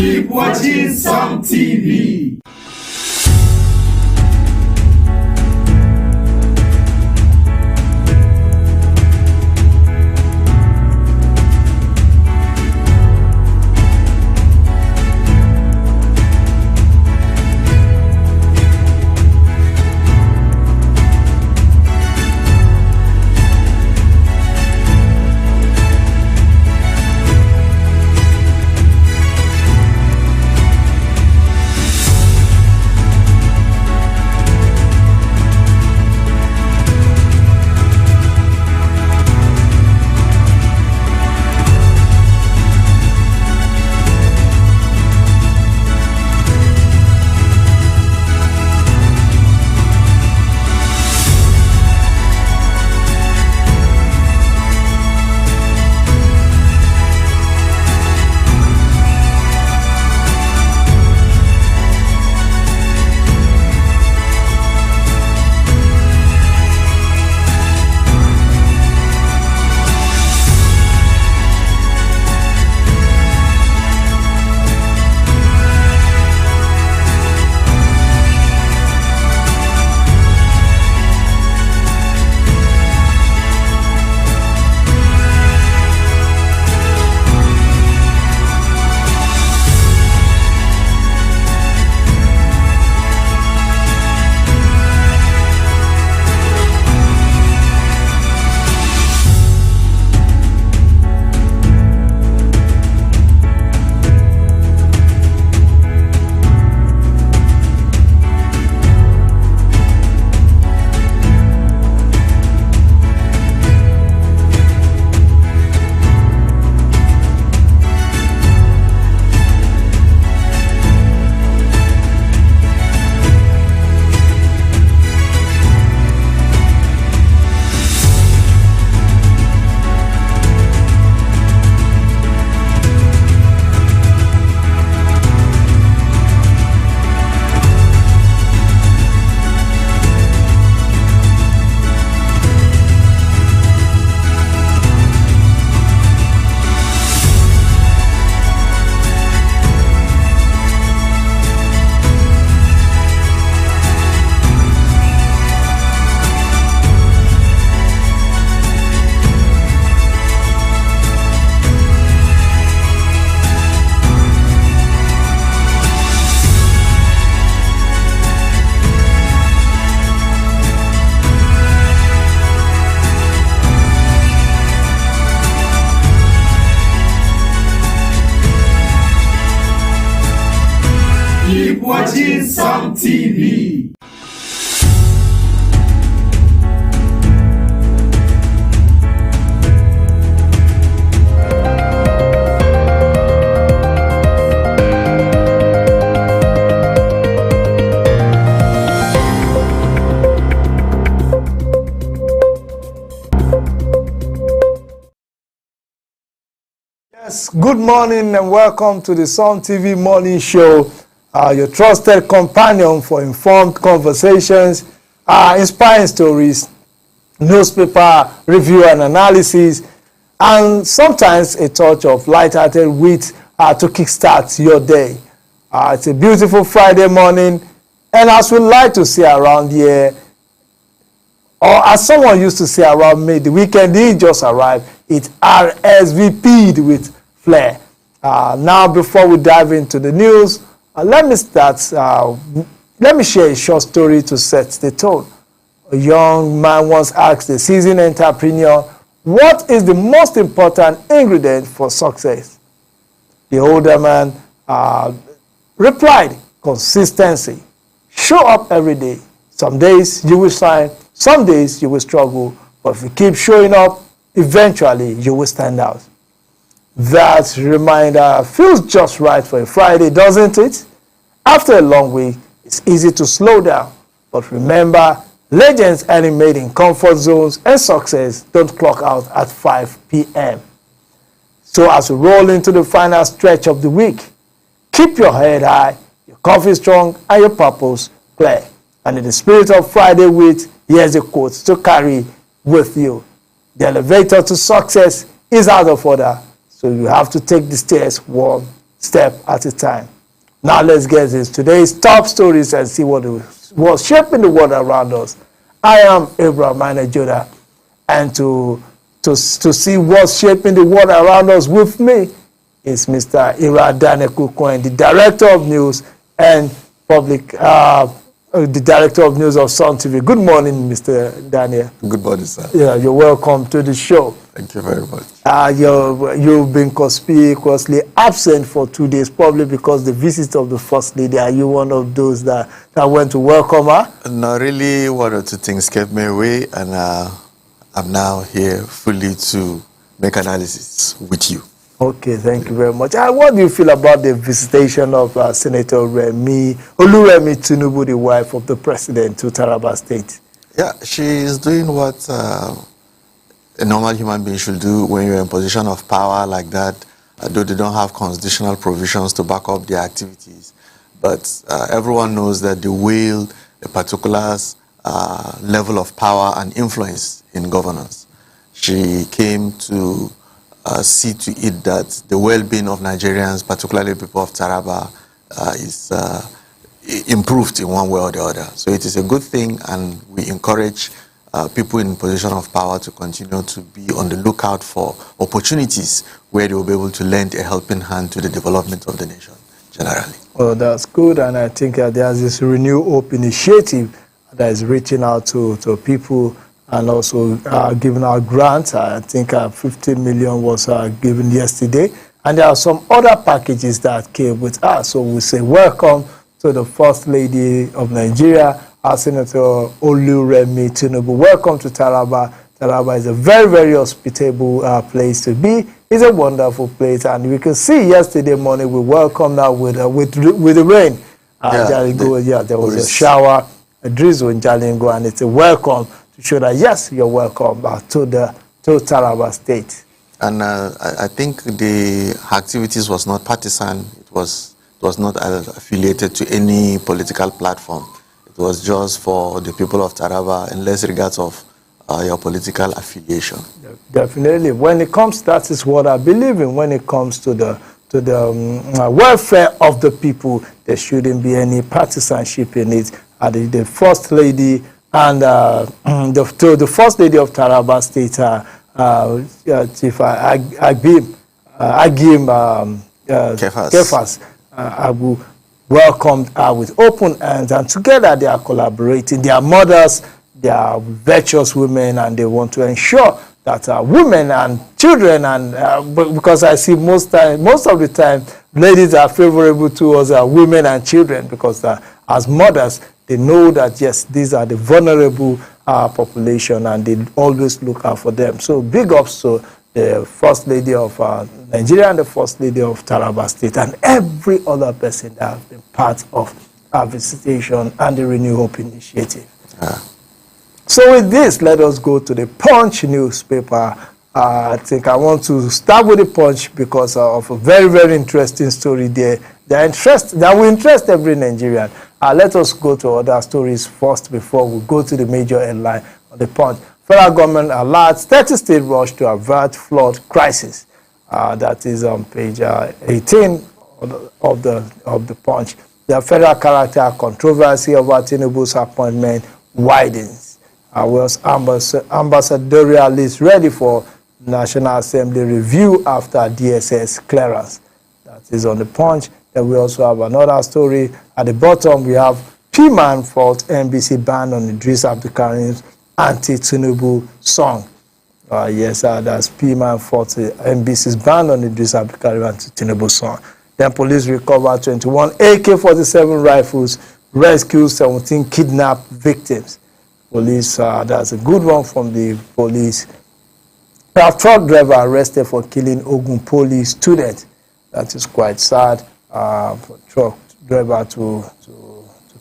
Keep watching Sam TV. Keep watching Sam TV. Yes, good morning and welcome to the Sam TV Morning Show. Your trusted companion for informed conversations, inspiring stories, newspaper review and analysis, and sometimes a touch of light-hearted wit to kickstart your day. It's a beautiful Friday morning, and as we like to say around here, or as someone used to say around me, the weekend did just arrive. It's RSVP'd with flair. Now, before we dive into the news, let me share a short story to set the tone. A young man once asked a seasoned entrepreneur, what is the most important ingredient for success? The older man replied, consistency. Show up every day. Some days you will shine, some days you will struggle, but if you keep showing up, eventually you will stand out. That reminder feels just right for a Friday, doesn't it? After a long week, it's easy to slow down. But remember, legends animate in comfort zones and success don't clock out at 5 p.m. So as we roll into the final stretch of the week, keep your head high, your coffee strong, and your purpose clear. And in the spirit of Friday wit, here's a quote to carry with you. The elevator to success is out of order, so you have to take the stairs one step at a time. Now let's get this today's top stories and see what's shaping the world around us. I am Abraham Joda, and to see what's shaping the world around us with me is Mr. Ira Daniel Kukwen, the Director of News and the Director of News of Sun TV. Good morning, Mr. Daniel. Good morning, sir. Yeah, you're welcome to the show. Thank you very much. You've been conspicuously absent for 2 days, probably because the visit of the First Lady. Are you one of those that went to welcome her? No, really, one or two things kept me away, and I'm now here fully to make analysis with you. Okay, thank you very much. What do you feel about the visitation of Senator Oluremi Tinubu, the wife of the president, to Taraba State? Yeah, she is doing what a normal human being should do when you're in a position of power like that, though they don't have constitutional provisions to back up their activities. But everyone knows that they wield a particular level of power and influence in governance. She came to see to it that the well-being of Nigerians, particularly people of Taraba, is improved in one way or the other. So it is a good thing, and we encourage people in position of power to continue to be on the lookout for opportunities where they will be able to lend a helping hand to the development of the nation generally. Well, that's good, and I think there's this Renew Hope initiative that is reaching out to people and also giving out grants. I think 15 million was given yesterday. And there are some other packages that came with us. So we say welcome to the First Lady of Nigeria, our Senator Oluremi Tinubu. Welcome to Taraba. Taraba is a very, very hospitable place to be. It's a wonderful place. And we can see yesterday morning we welcomed her with the rain. There was a shower, a drizzle in Jalingo, and it's a welcome to show that, yes, you're welcome to Taraba State. And I think the activities was not partisan. It was not affiliated to any political platform. It was just for the people of Taraba, in less regards of your political affiliation. Definitely. When it comes, that is what I believe in. When it comes to the welfare of the people, there shouldn't be any partisanship in it. The First Lady and the First Lady of Taraba State, Chief Agim Kefas Abu, welcomed her with open hands, and together they are collaborating. They are mothers, they are virtuous women, and they want to ensure that women and children, and because I see most of the time, ladies are favorable towards women and children, because as mothers, they know that, yes, these are the vulnerable population, and they always look out for them. So big ups to the First Lady of Nigeria and the First Lady of Taraba State, and every other person that has been part of our visitation and the Renew Hope initiative. So with this, let us go to the Punch newspaper. I think I want to start with the Punch because of a very, very interesting story there. That will interest every Nigerian. Let us go to other stories first before we go to the major headline on the Punch. Federal government alerts 30 states rush to avert flood crisis. That is on page 18 of the Punch. The federal character controversy over Tinubu's appointment widens. Was ambassadorial list ready for National Assembly review after DSS clearance? That is on the Punch. Then we also have another story. At the bottom, we have P-Man fault NBC ban on Idris Abdulkarim's anti-Tinubu song. That's P-Man fault NBC's ban on Idris Abdulkarim's anti-Tinubu song. Then police recover 21 AK-47 rifles, rescue 17 kidnapped victims. Police, that's a good one from the police. A truck driver arrested for killing Ogun Poly student. That is quite sad. For truck driver to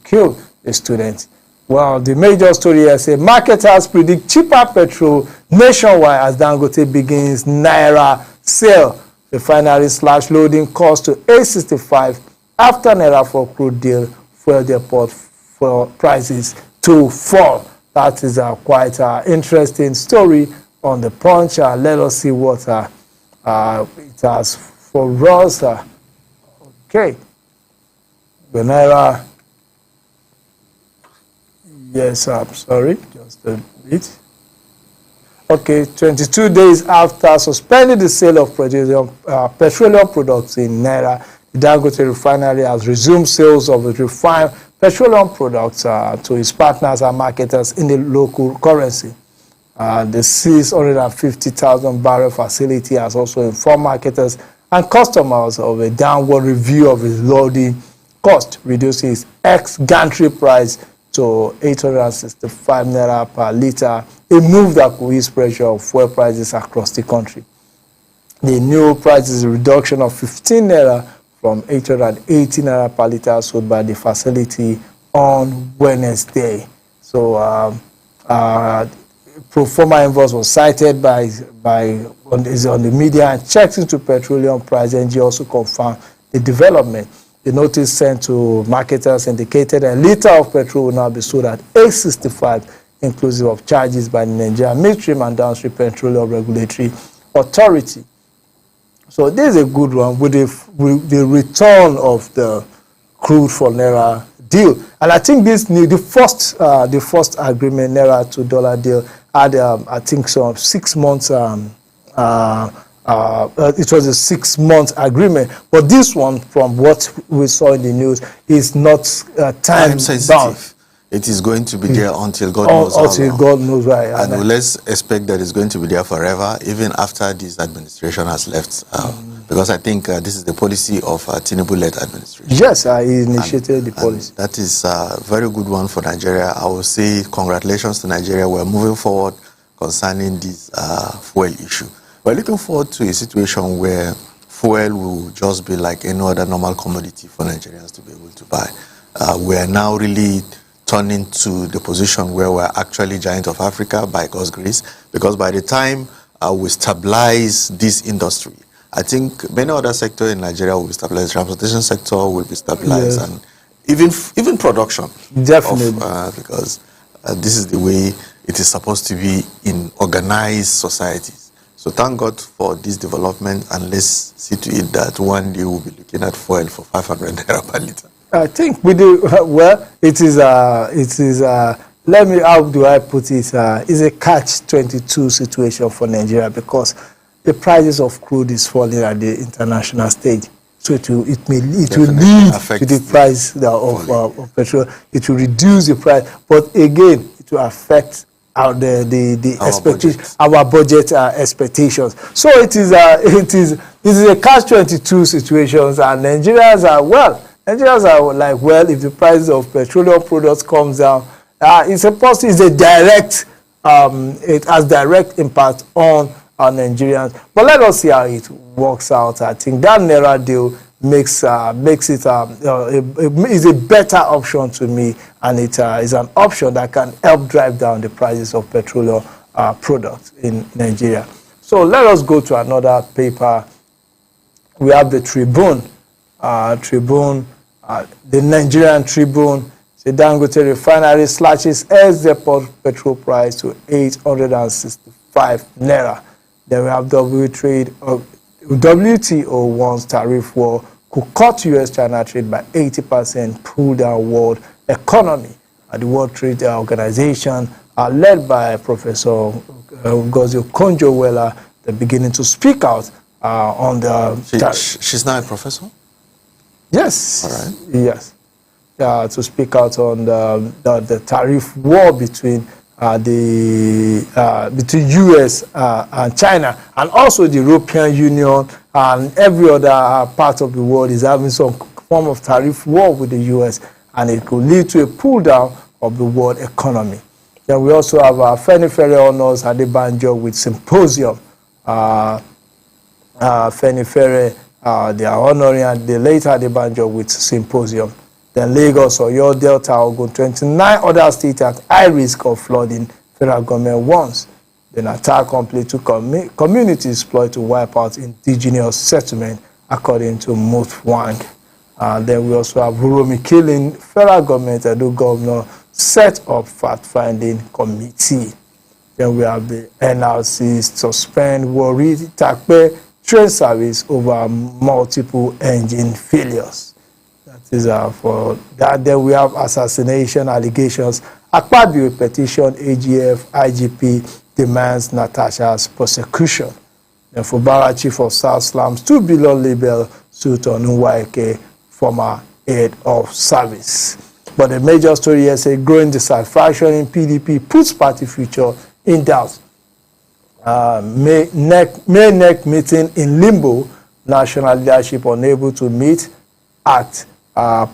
kill a student. Well, the major story here says marketers predict cheaper petrol nationwide as Dangote begins Naira sale. Refinery slash loading cost to $8.65 after Naira for crude deal fuel depot for prices to fall. That is a quite interesting story on the Punch. Let us see what it has for us. Okay. The Naira, yes, I'm sorry, just a bit. Okay, 22 days after suspending the sale of petroleum products in Naira, the Dangote refinery has resumed sales of the refined petroleum products to its partners and marketers in the local currency. The 650,000 barrel facility has also informed marketers and customers of a downward review of its loading cost, reducing its ex-gantry price to 865 naira per litre, a move that could ease pressure of fuel prices across the country. The new price is a reduction of 15 naira from 880 naira per litre sold by the facility on Wednesday. So, pro forma invoice was cited on the media and checked into petroleum price. NG also confirmed the development. The notice sent to marketers indicated a litre of petrol will now be sold at 865, inclusive of charges by the Nigerian Midstream and Downstream Petroleum Regulatory Authority. So this is a good one with the return of the crude for Naira deal. And I think the first agreement, Naira to dollar deal, had I think some 6 months. It was a 6 month agreement, but this one, from what we saw in the news, is not time sensitive. It is going to be there until God knows how long. Until God knows why. And let's expect that it's going to be there forever, even after this administration has left. Because I think this is the policy of Tinubu-led administration. Yes, he initiated the policy. That is a very good one for Nigeria. I will say congratulations to Nigeria. We're moving forward concerning this fuel issue. We're looking forward to a situation where fuel will just be like any other normal commodity for Nigerians to be able to buy. We are now really turning to the position where we're actually giant of Africa by God's grace, because by the time we stabilize this industry, I think many other sectors in Nigeria will be stabilized. Transportation sector will be stabilized, yes. And even production. Definitely. Because this is the way it is supposed to be in organized societies. So thank God for this development, and let's see to it that one day we'll be looking at fuel for 500 naira per litre. I think we do well. It is let me, how do I put it? It's a catch-22 situation for Nigeria, because the prices of crude is falling at the international stage. So it will lead to the price of petrol. It will reduce the price, but again, it will affect our budget expectations. So it is a catch-22 situations, and Nigerians are like, well, if the price of petroleum products comes down, it's a direct it has direct impact on our Nigerians. But let us see how it works out. I think that Naira deal makes it is a better option to me, and it is an option that can help drive down the prices of petroleum products in Nigeria. So let us go to another paper. We have the Tribune. The Nigerian Tribune. The Dangote refinery slashes export petrol price to 865 naira. Then we have WTO wants tariff war could cut U.S.-China trade by 80%, pull down world economy. The World Trade Organization, led by Professor Ngozi Okonjo-Iweala, they're beginning to speak out on the... She's now a professor? Yes. All right. Yes. To speak out on the tariff war between between U.S. And China, and also the European Union and every other part of the world is having some form of tariff war with the U.S., and it could lead to a pull down of the world economy. Then we also have Fenifere honors Adebanjo with symposium. Fenifere, they are honoring the late Adebanjo with symposium. Then Lagos, Oyo, Delta, Ogun, 29 other states at high risk of flooding, federal government warns. Then attack complete to communities employed to wipe out indigenous settlement, according to Moth Wang. Then we also have Uromi killing, federal government, Edo governor, set up fact-finding committee. Then we have the NRC suspend Warri Takpe train service over multiple engine failures. That is for that. Then we have assassination allegations. Akpabio petition AGF IGP demands Natasha's prosecution. Then Fubara chief of South Slums, 2 billion label suit on Nweke, former head of service. But the major story here says growing dissatisfaction in PDP puts party future in doubt. May NEC meeting in limbo, national leadership unable to meet at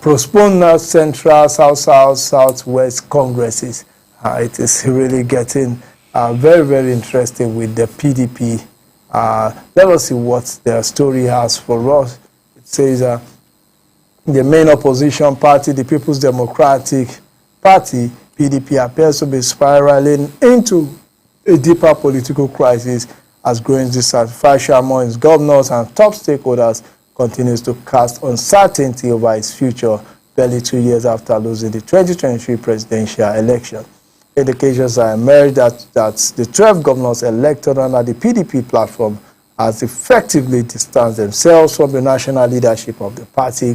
postponed Central, South, Southwest Congresses. It is really getting very, very interesting with the PDP. Let us see what their story has for us. It says the main opposition party, the People's Democratic Party, PDP, appears to be spiraling into a deeper political crisis as growing dissatisfaction among its governors and top stakeholders continues to cast uncertainty over its future, barely 2 years after losing the 2023 presidential election. Indications are emerged that the 12 governors elected under the PDP platform has effectively distanced themselves from the national leadership of the party,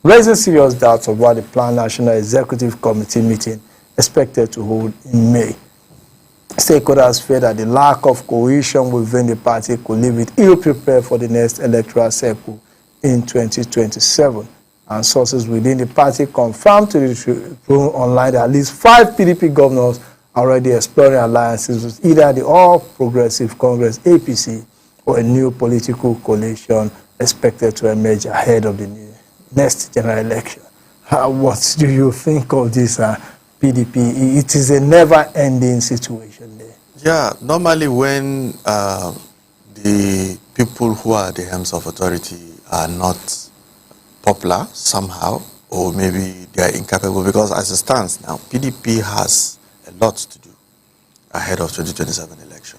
raising serious doubts about the planned National Executive Committee meeting expected to hold in May. Stakeholders fear that the lack of cohesion within the party could leave it ill-prepared for the next electoral cycle in 2027. And sources within the party confirmed to the Tribune Online that at least 5 PDP governors are already exploring alliances with either the All Progressive Congress, APC, or a new political coalition expected to emerge ahead of the next general election. What do you think of this PDP? It is a never-ending situation there. Yeah, normally when the people who are the helms of authority are not popular somehow, or maybe they are incapable, because as it stands now, PDP has a lot to do ahead of 2027 election.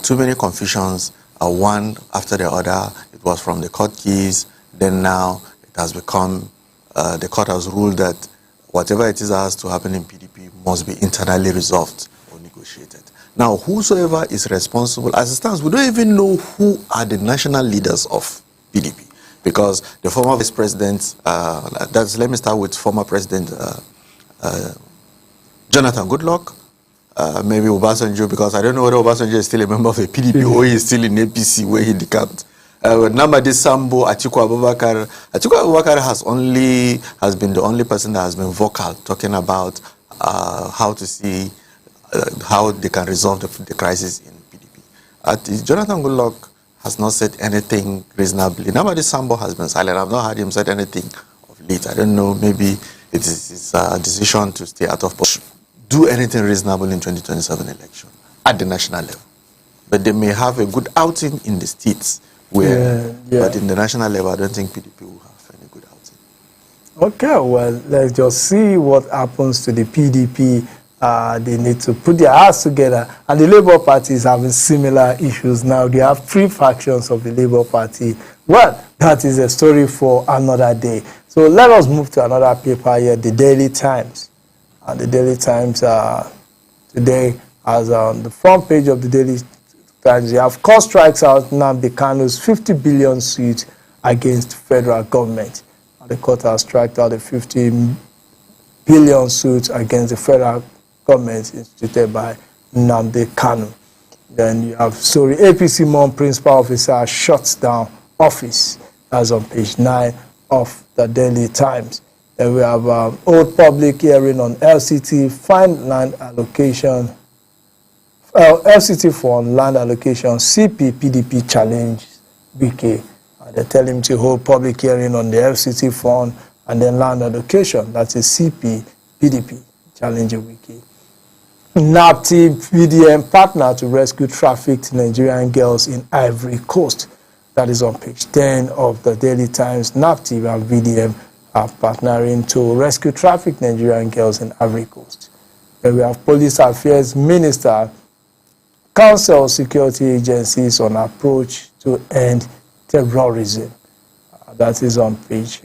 Too many confusions, one after the other. It was from the court keys, then now it has become, the court has ruled that whatever it is that has to happen in PDP must be internally resolved or negotiated. Now, whosoever is responsible, as it stands, we don't even know who are the national leaders of PDP. Because the former vice president, let me start with former president Jonathan Goodluck, maybe Obasanjo, because I don't know whether Obasanjo is still a member of the PDP or he is still in APC where he decamped. Namadi Sambo, Atiku Abubakar. Atiku Abubakar has been the only person that has been vocal, talking about how to see how they can resolve the crisis in PDP. Jonathan Goodluck has not said anything reasonably. Namadi Sambo has been silent. I've not heard him said anything of late. I don't know, maybe it is his decision to stay out of politics. Do anything reasonable in 2027 election at the national level. But they may have a good outing in the states where, but in the national level, I don't think PDP will have any good outing. Okay, well, let's just see what happens to the PDP. They need to put their hearts together. And the Labour Party is having similar issues now. They have 3 factions of the Labour Party. Well, that is a story for another day. So let us move to another paper here, the Daily Times. The Daily Times today has on the front page of the Daily Times, you have court strikes out Nnamdi Kanu's 50 billion suit against federal government. The court has struck out a 50 billion suit against the federal government instituted by Nnamdi Kanu. Then you have story, APC Mon principal officer shuts down office. That's on page 9 of the Daily Times. Then we have old public hearing on LCT fund land allocation. LCT for land allocation, CP PDP challenge Wike. They tell him to hold public hearing on the LCT fund and then land allocation. That's a CP PDP challenge Wike. NAPTI VDM partner to rescue trafficked Nigerian girls in Ivory Coast. That is on page 10 of the Daily Times. NAPTI and VDM are partnering to rescue trafficked Nigerian girls in Ivory Coast. Then we have Police Affairs Minister counsel security agencies on approach to end terrorism. That is on page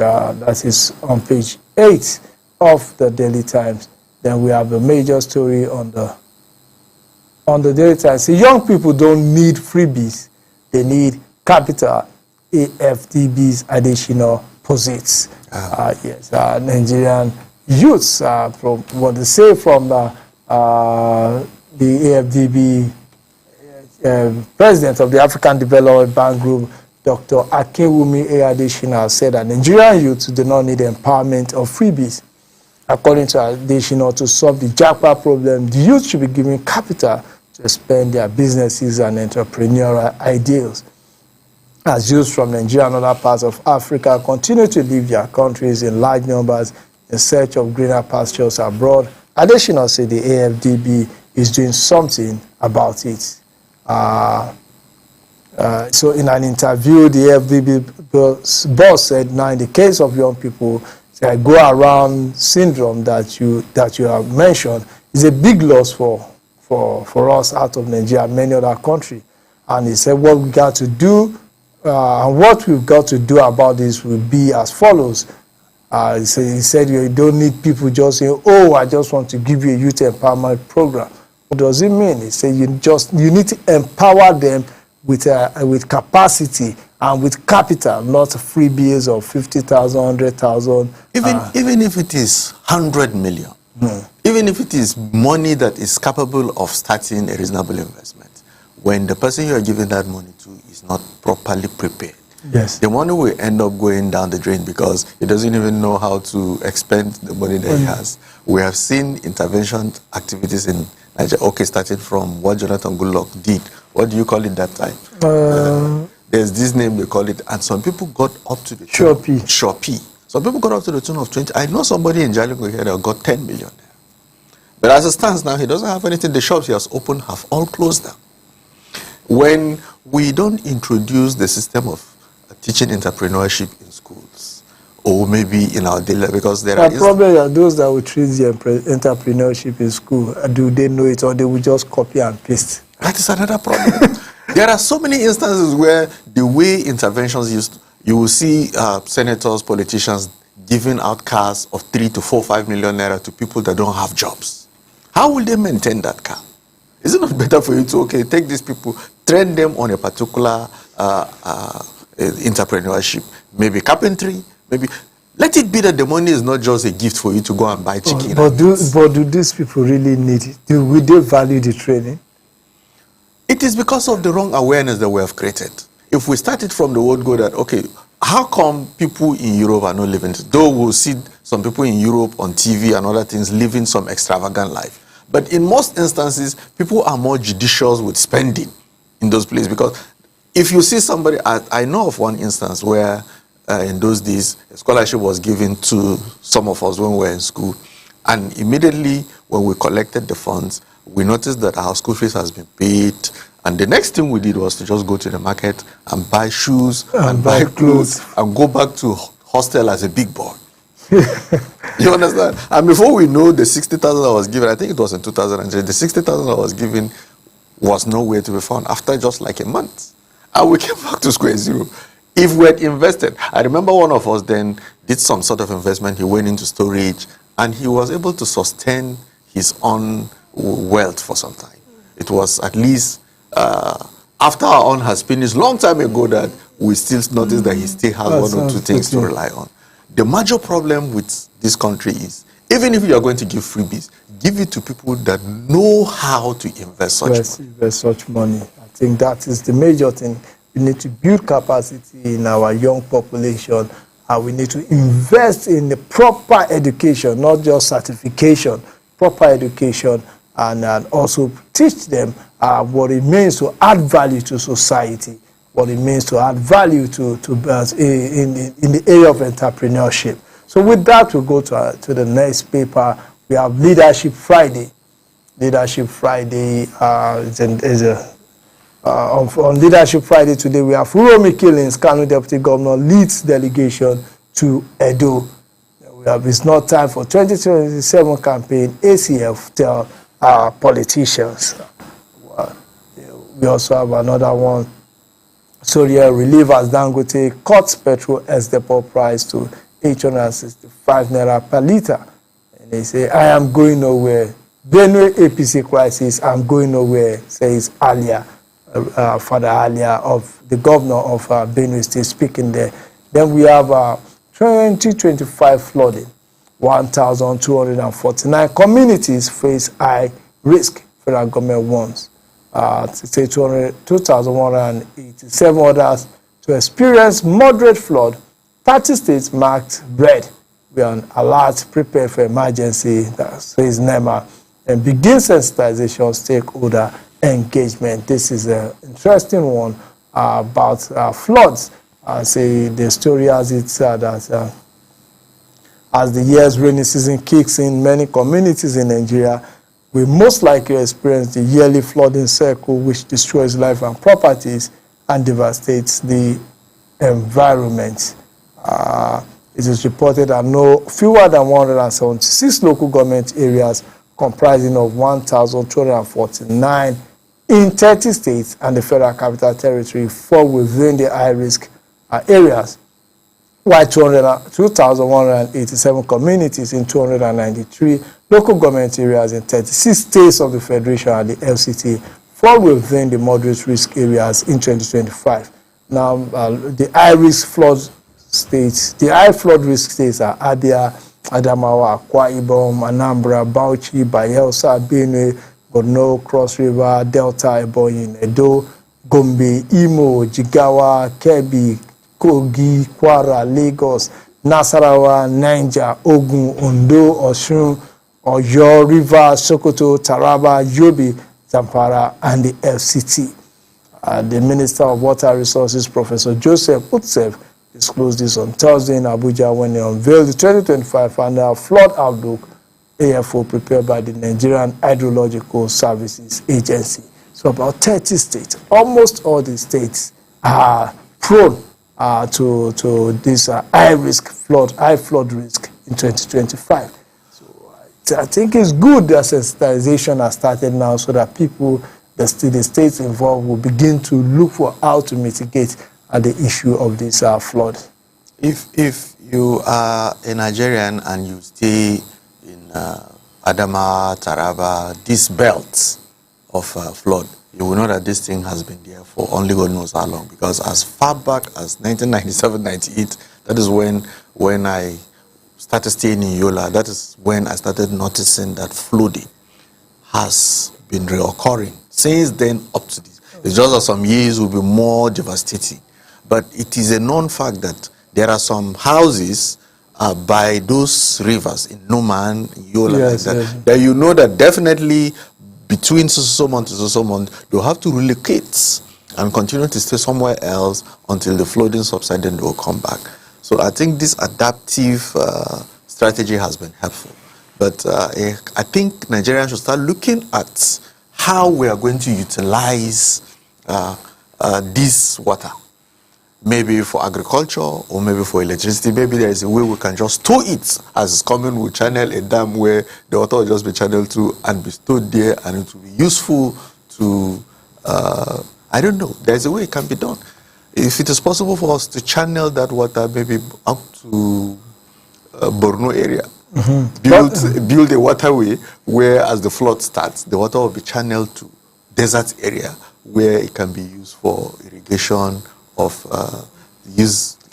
8 of the Daily Times. Then we have a major story on the Daily Times. See, young people don't need freebies; they need capital, AFDB's additional posits. Yes, Nigerian youths, from what they say from the AFDB president of the African Development Bank Group, Dr. Akinwumi Adesina, said that Nigerian youths do not need empowerment or freebies. According to Adesina, to solve the JAPA problem, the youth should be given capital to expand their businesses and entrepreneurial ideals. As youths from Nigeria and other parts of Africa continue to leave their countries in large numbers in search of greener pastures abroad, Adesina said the AFDB is doing something about it. So in an interview, the AFDB boss said, now in the case of young people, the go-around syndrome that you have mentioned is a big loss for us out of Nigeria and many other countries. And he said what we got to do, and what we've got to do about this will be as follows. He said you don't need people just saying, oh, I just want to give you a youth empowerment program. What does it mean? He said you need to empower them with capacity and with capital, not freebies of 50,000, 100,000. Even if it is 100 million, even if it is money that is capable of starting a reasonable investment, when the person you are giving that money to is not properly prepared, yes, the money will end up going down the drain because he doesn't even know how to expend the money that he has. We have seen intervention activities in Nigeria, okay, starting from what Jonathan Goodluck did. What do you call it that time? There's this name they call it, and some people got up to the Shopee. Some people got up to the tune of 20. I know somebody in Jalingo here that got 10 million. But as it stands now, he doesn't have anything. The shops he has opened have all closed down. When we don't introduce the system of teaching entrepreneurship in schools, or maybe in our daily life, because there are probably those that will treat the entrepreneurship in school, do they know it, or they will just copy and paste? That is another problem. There are so many instances where the way interventions used, you will see senators, politicians giving out cars of 3 to 4, 5 million naira to people that don't have jobs. How will they maintain that car? Is it not better for you to, take these people, train them on a particular entrepreneurship, maybe carpentry, maybe. Let it be that the money is not just a gift for you to go and buy chicken. But do these people really need it? Will they value the training? It is because of the wrong awareness that we have created. If we started from the word go that, how come people in Europe are not living? Though we'll see some people in Europe on TV and other things living some extravagant life. But in most instances, people are more judicious with spending in those places. Because if you see somebody, I know of one instance where in those days, a scholarship was given to some of us when we were in school. And immediately when we collected the funds, we noticed that our school fees has been paid. And the next thing we did was to just go to the market and buy shoes and buy clothes and go back to hostel as a big boy. You understand? And before we know, the 60,000 I was given, I think it was in 2003, the 60,000 I was given was nowhere to be found after just like a month. And we came back to square zero. If we had invested, I remember one of us then did some sort of investment. He went into storage and he was able to sustain his own wealth for some time. It was at least after our own has finished long time ago that we still notice that he still has one or two things to rely on. The major problem with this country is, even if you are going to give freebies, give it to people that know how to invest such money. I think that is the major thing. We need to build capacity in our young population, and we need to invest in the proper education, not just certification, proper education, and also teach them what it means to add value to society, what it means to add value to in the area of entrepreneurship. So with that, we'll go to the next paper. We have Leadership Friday. Leadership Friday on Leadership Friday today, we have Uromi Killings, Kano Deputy Governor, leads delegation to Edo. We have It's Not Time for 2027 campaign, ACF tell our politicians. We also have another one. Soria relievers Dangote cuts petrol ex-depot price to 865 naira per litre. And they say, I am going nowhere. Benue APC crisis, I'm going nowhere, says earlier. Father Alia, of the governor of Benue State, speaking there. Then we have 2025 flooding. 1,249 communities face high risk. Federal government warns. 2,187 others to experience moderate flood. 30 states marked red. We are on alert, prepare for emergency, that says NEMA, and begin sensitization, stakeholder engagement. This is an interesting one about floods. Say the story as it's that as the year's rainy season kicks in, many communities in Nigeria will most likely experience the yearly flooding cycle, which destroys life and properties and devastates the environment. It is reported that no fewer than 176 local government areas comprising of 1,249 in 30 states and the Federal Capital Territory fall within the high-risk areas, while 2,187 communities in 293 local government areas in 36 states of the Federation and the FCT fall within the moderate risk areas in 2025. Now, the high-risk flood states, the high flood risk states are Abia, Adamawa, Akwa Ibom, Anambra, Bauchi, Bayelsa, Benue, Borno, Cross River, Delta, Ebonyi, Edo, Gombe, Imo, Jigawa, Kebbi, Kogi, Kwara, Lagos, Nasarawa, Niger, Ogun, Ondo, Osun, Oyo, Rivers, Sokoto, Taraba, Yobe, Zamfara, and the FCT. The Minister of Water Resources, Professor Joseph Utsev, disclosed this on Thursday in Abuja when he unveiled the 2025 annual flood outlook AFO prepared by the Nigerian Hydrological Services Agency. So about 30 states, almost all the states are prone to this high flood risk in 2025. So I think it's good that sensitization has started now so that people, the states involved, will begin to look for how to mitigate the issue of this flood. If you are a Nigerian and you stay in Adama, Taraba, these belts of flood, you will know that this thing has been there for only God knows how long. Because as far back as 1997-98, that is when I started staying in Yola. That is when I started noticing that flooding has been reoccurring. Since then up to this, it's just that some years will be more devastating. But it is a known fact that there are some houses by those rivers in Numan, Yola, yes, like that, yes, that you know that definitely between so month to so month, they'll have to relocate and continue to stay somewhere else until the flooding subsides, then they will come back. So I think this adaptive strategy has been helpful. But I think Nigerians should start looking at how we are going to utilize this water. Maybe for agriculture or maybe for electricity. Maybe there is a way we can just store it as it's coming. We channel a dam where the water will just be channeled through and be stored there, and it will be useful to, I don't know, there's a way it can be done. If it is possible for us to channel that water maybe up to Borno area, build a waterway where as the flood starts, the water will be channeled to desert area where it can be used for irrigation,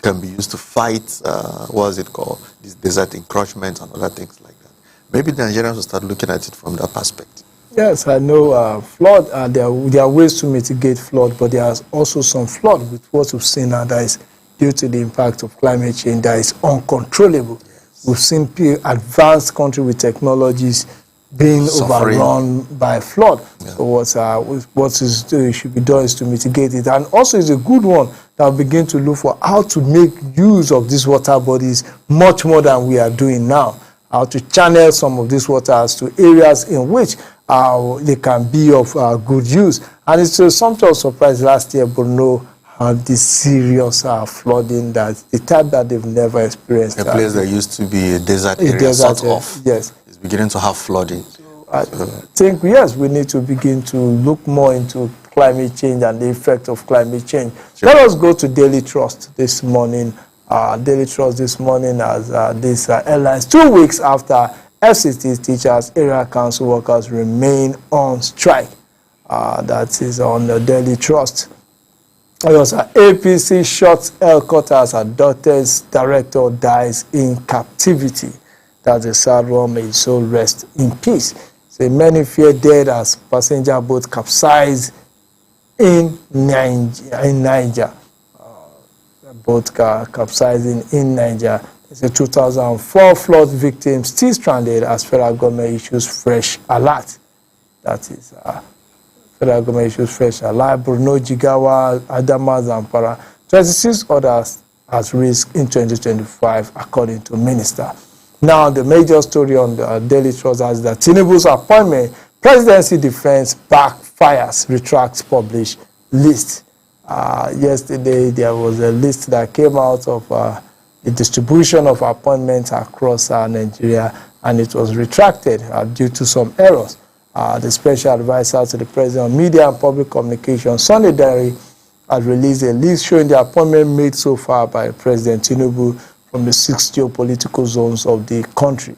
can be used to fight what is it called, this desert encroachment and other things like that. Maybe the Nigerians will start looking at it from that perspective. Yes, I know flood. There are ways to mitigate flood, but there is also some flood with what we've seen now that is due to the impact of climate change that is uncontrollable. Yes. We've seen advanced countries with technologies being overrun by flood. Yeah. So what should be done is to mitigate it. And also it's a good one that will begin to look for how to make use of these water bodies much more than we are doing now. How to channel some of these waters to areas in which they can be of good use. And it's something of surprise last year, Borno had this serious flooding, that the type that they've never experienced. A place that used to be a desert area, sort of. Yes. Beginning to have flooding. So I think, yes, we need to begin to look more into climate change and the effect of climate change. Sure. Let us go to Daily Trust this morning. Daily Trust this morning as this airlines 2 weeks after FCT teachers, area council workers remain on strike. that is on the Daily Trust. It was APC shot headquarters at daughter's director dies in captivity. That's a sad one. May his soul rest in peace. So many fear dead as passenger boat capsized in Niger. Boat capsizing in Niger. It's a 2004 flood victim still stranded as federal government issues fresh alert. That is federal government issues fresh alert. Bruno, Jigawa, Adama, Zampara, 26 others at risk in 2025, according to minister. Now, the major story on the Daily Trust is that Tinubu's appointment, presidency defense backfires, retracts published list. Yesterday, there was a list that came out of the distribution of appointments across Nigeria, and it was retracted due to some errors. The special advisor to the president on media and public communications, Sunday Diary, has released a list showing the appointment made so far by President Tinubu from the 6 geopolitical zones of the country.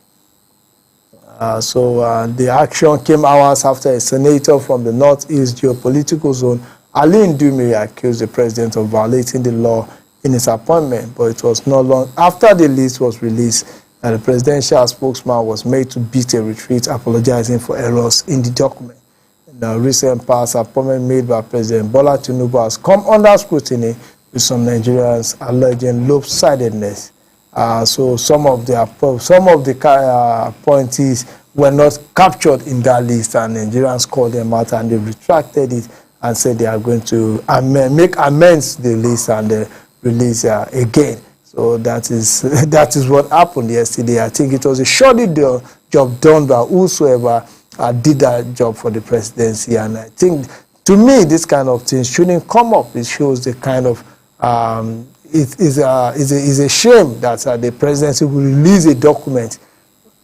The action came hours after a senator from the northeast geopolitical zone, Ali Ndume, accused the president of violating the law in his appointment, but it was not long after the list was released that the presidential spokesman was made to beat a retreat, apologizing for errors in the document. In the recent past, appointment made by President Bola Tinubu has come under scrutiny, with some Nigerians alleging lopsidedness. So some of the appointees were not captured in that list, and Nigerians called them out and they retracted it and said they are going to make amends to the list and release again. So that is what happened yesterday. I think it was a shoddy job done by whosoever did that job for the presidency. And I think, to me, this kind of thing shouldn't come up. It shows the kind of it is a shame that the presidency will release a document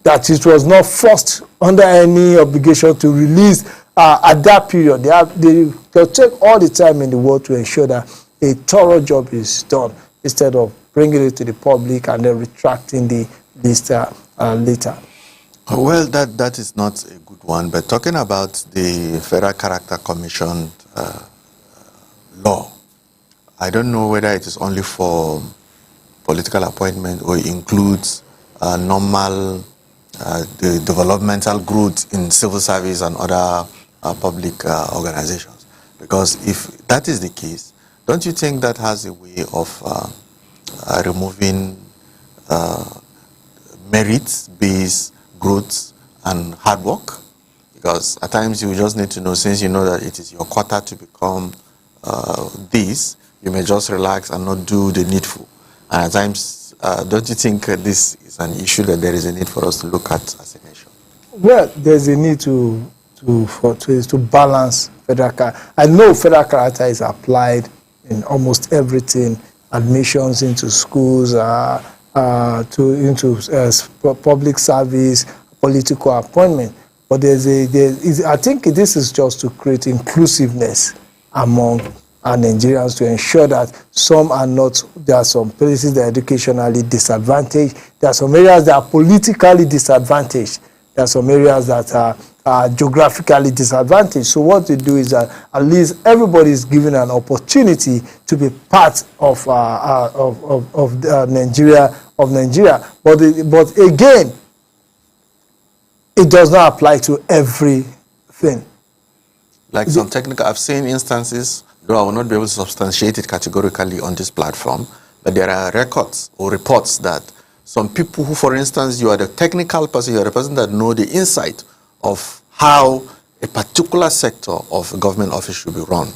that it was not forced under any obligation to release at that period. They'll take all the time in the world to ensure that a thorough job is done, instead of bringing it to the public and then retracting the list later. Well, that is not a good one. But talking about the Federal Character Commission law, I don't know whether it is only for political appointment or it includes normal the developmental growth in civil service and other public organizations. Because if that is the case, don't you think that has a way of removing merit-based growth and hard work? Because at times you just need to know, since you know that it is your quota to become this, you may just relax and not do the needful. And at times, don't you think this is an issue that there is a need for us to look at as a nation? Well, there's a need to balance federal character. I know federal character is applied in almost everything: admissions into schools, into public service, political appointment. But I think this is just to create inclusiveness among Nigerians, to ensure that some are not. There are some places that are educationally disadvantaged. There are some areas that are politically disadvantaged. There are some areas that are geographically disadvantaged. So what they do is that at least everybody is given an opportunity to be part of Nigeria. But again, it does not apply to everything. Like some technical, I've seen instances, though I will not be able to substantiate it categorically on this platform, but there are records or reports that some people who, for instance, you are the technical person, you are the person that know the insight of how a particular sector of a government office should be run.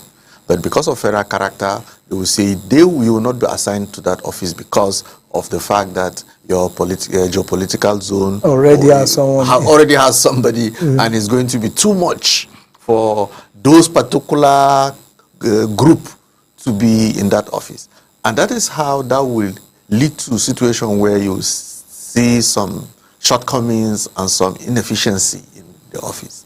But because of federal character, they will say you will not be assigned to that office because of the fact that your geopolitical zone already has somebody and it's going to be too much for those particular group to be in that office. And that is how that will lead to a situation where you see some shortcomings and some inefficiency in the office.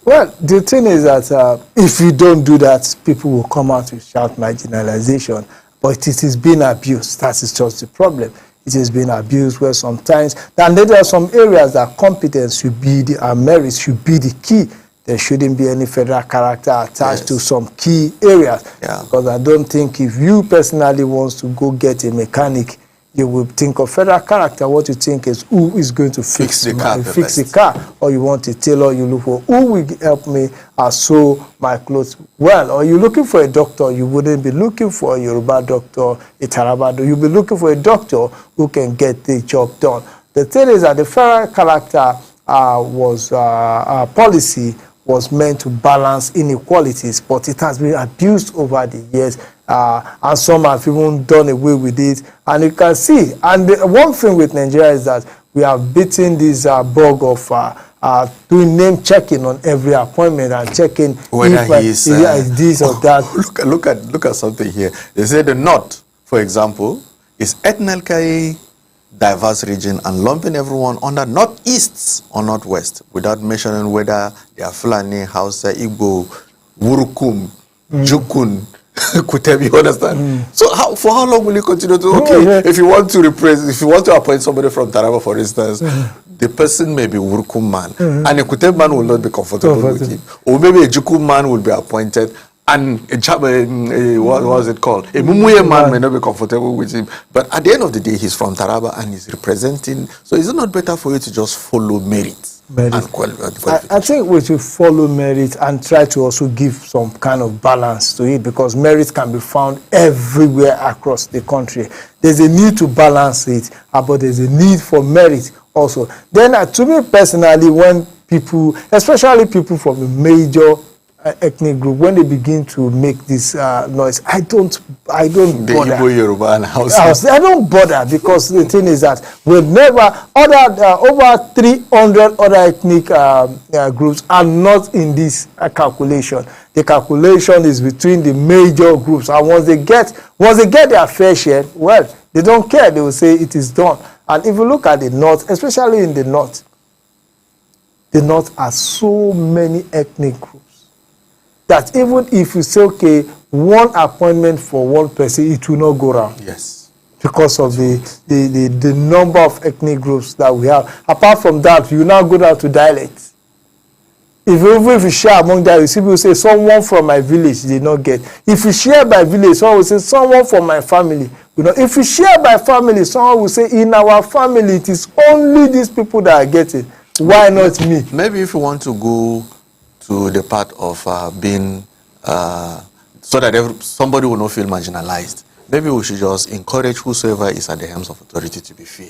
Well, the thing is that if you don't do that, people will come out to shout marginalization. But it is being abused. That is just the problem. It is being abused where sometimes, and there are some areas that competence should be, and merits should be the key. there shouldn't be any federal character attached to some key areas. Yeah. Because I don't think if you personally wants to go get a mechanic, you will think of federal character. What you think is who is going to fix the car, or you want a tailor, you look for who will help me sew my clothes well. Or you're looking for a doctor, you wouldn't be looking for a Yoruba doctor, a Taraba. You'll be looking for a doctor who can get the job done. The thing is that the federal character policy was meant to balance inequalities, but it has been abused over the years, and some have even done away with it. And you can see, and the one thing with Nigeria is that we have beaten this bug of doing name checking on every appointment and checking whether if he is this or that. Look at something here. They say the North, for example, is ethnically diverse region and lumping everyone under Northeast or Northwest without mentioning whether they are Fulani, Hausa, Igbo, Wurukum, Jukun, Kutebi, you understand? So for how long will you continue to, if you want to appoint somebody from Taraba, for instance, the person may be Wurukum man, and a Kutebi man will not be comfortable with him. Or maybe a Jukum man will be appointed, and what was it called? A Mumuye man may not be comfortable with him. But at the end of the day, he's from Taraba and he's representing. So is it not better for you to just follow merit? And qualification? I think we should follow merit and try to also give some kind of balance to it, because merit can be found everywhere across the country. There's a need to balance it, but there's a need for merit also. Then to me personally, when people, especially people from a major ethnic group, when they begin to make this noise, I don't bother. Igbo, Yoruba, and Hausa. I don't bother, because the thing is that over 300 other ethnic groups are not in this calculation. The calculation is between the major groups, and once they get their fair share, well, they don't care. They will say it is done. And if you look at the North, especially in the North has so many ethnic groups that even if you say, okay, one appointment for one person, it will not go around. Yes. Because of the number of ethnic groups that we have. Apart from that, you now go down to dialects. If you share among that, you see people say, someone from my village did not get. If you share by village, someone will say, someone from my family. You know, if you share by family, someone will say, in our family, it is only these people that are getting. Why not me? Maybe if you want to go to the part of being, so that somebody will not feel marginalized, maybe we should just encourage whosoever is at the helms of authority to be fair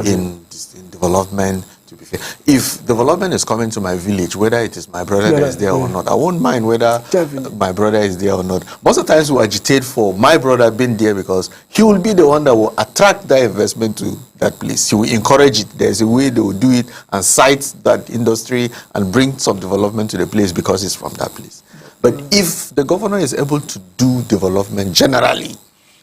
in development, to be fair. If development is coming to my village, whether it is my brother that is there or not, I won't mind whether my brother is there or not. Most of the times we agitate for my brother being there, because he will be the one that will attract that investment to that place. He will encourage it. There's a way they will do it and cite that industry and bring some development to the place because it's from that place. But if the governor is able to do development generally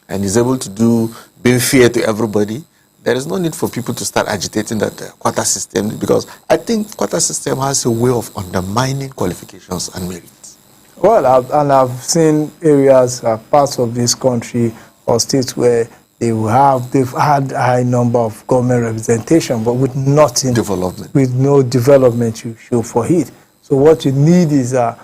and is able to do being fair to everybody, there is no need for people to start agitating that quota system, because I think quota system has a way of undermining qualifications and merits. Well, I've seen areas, parts of this country or states where they've had a high number of government representation, but with nothing, with no development you show for it. So what you need is a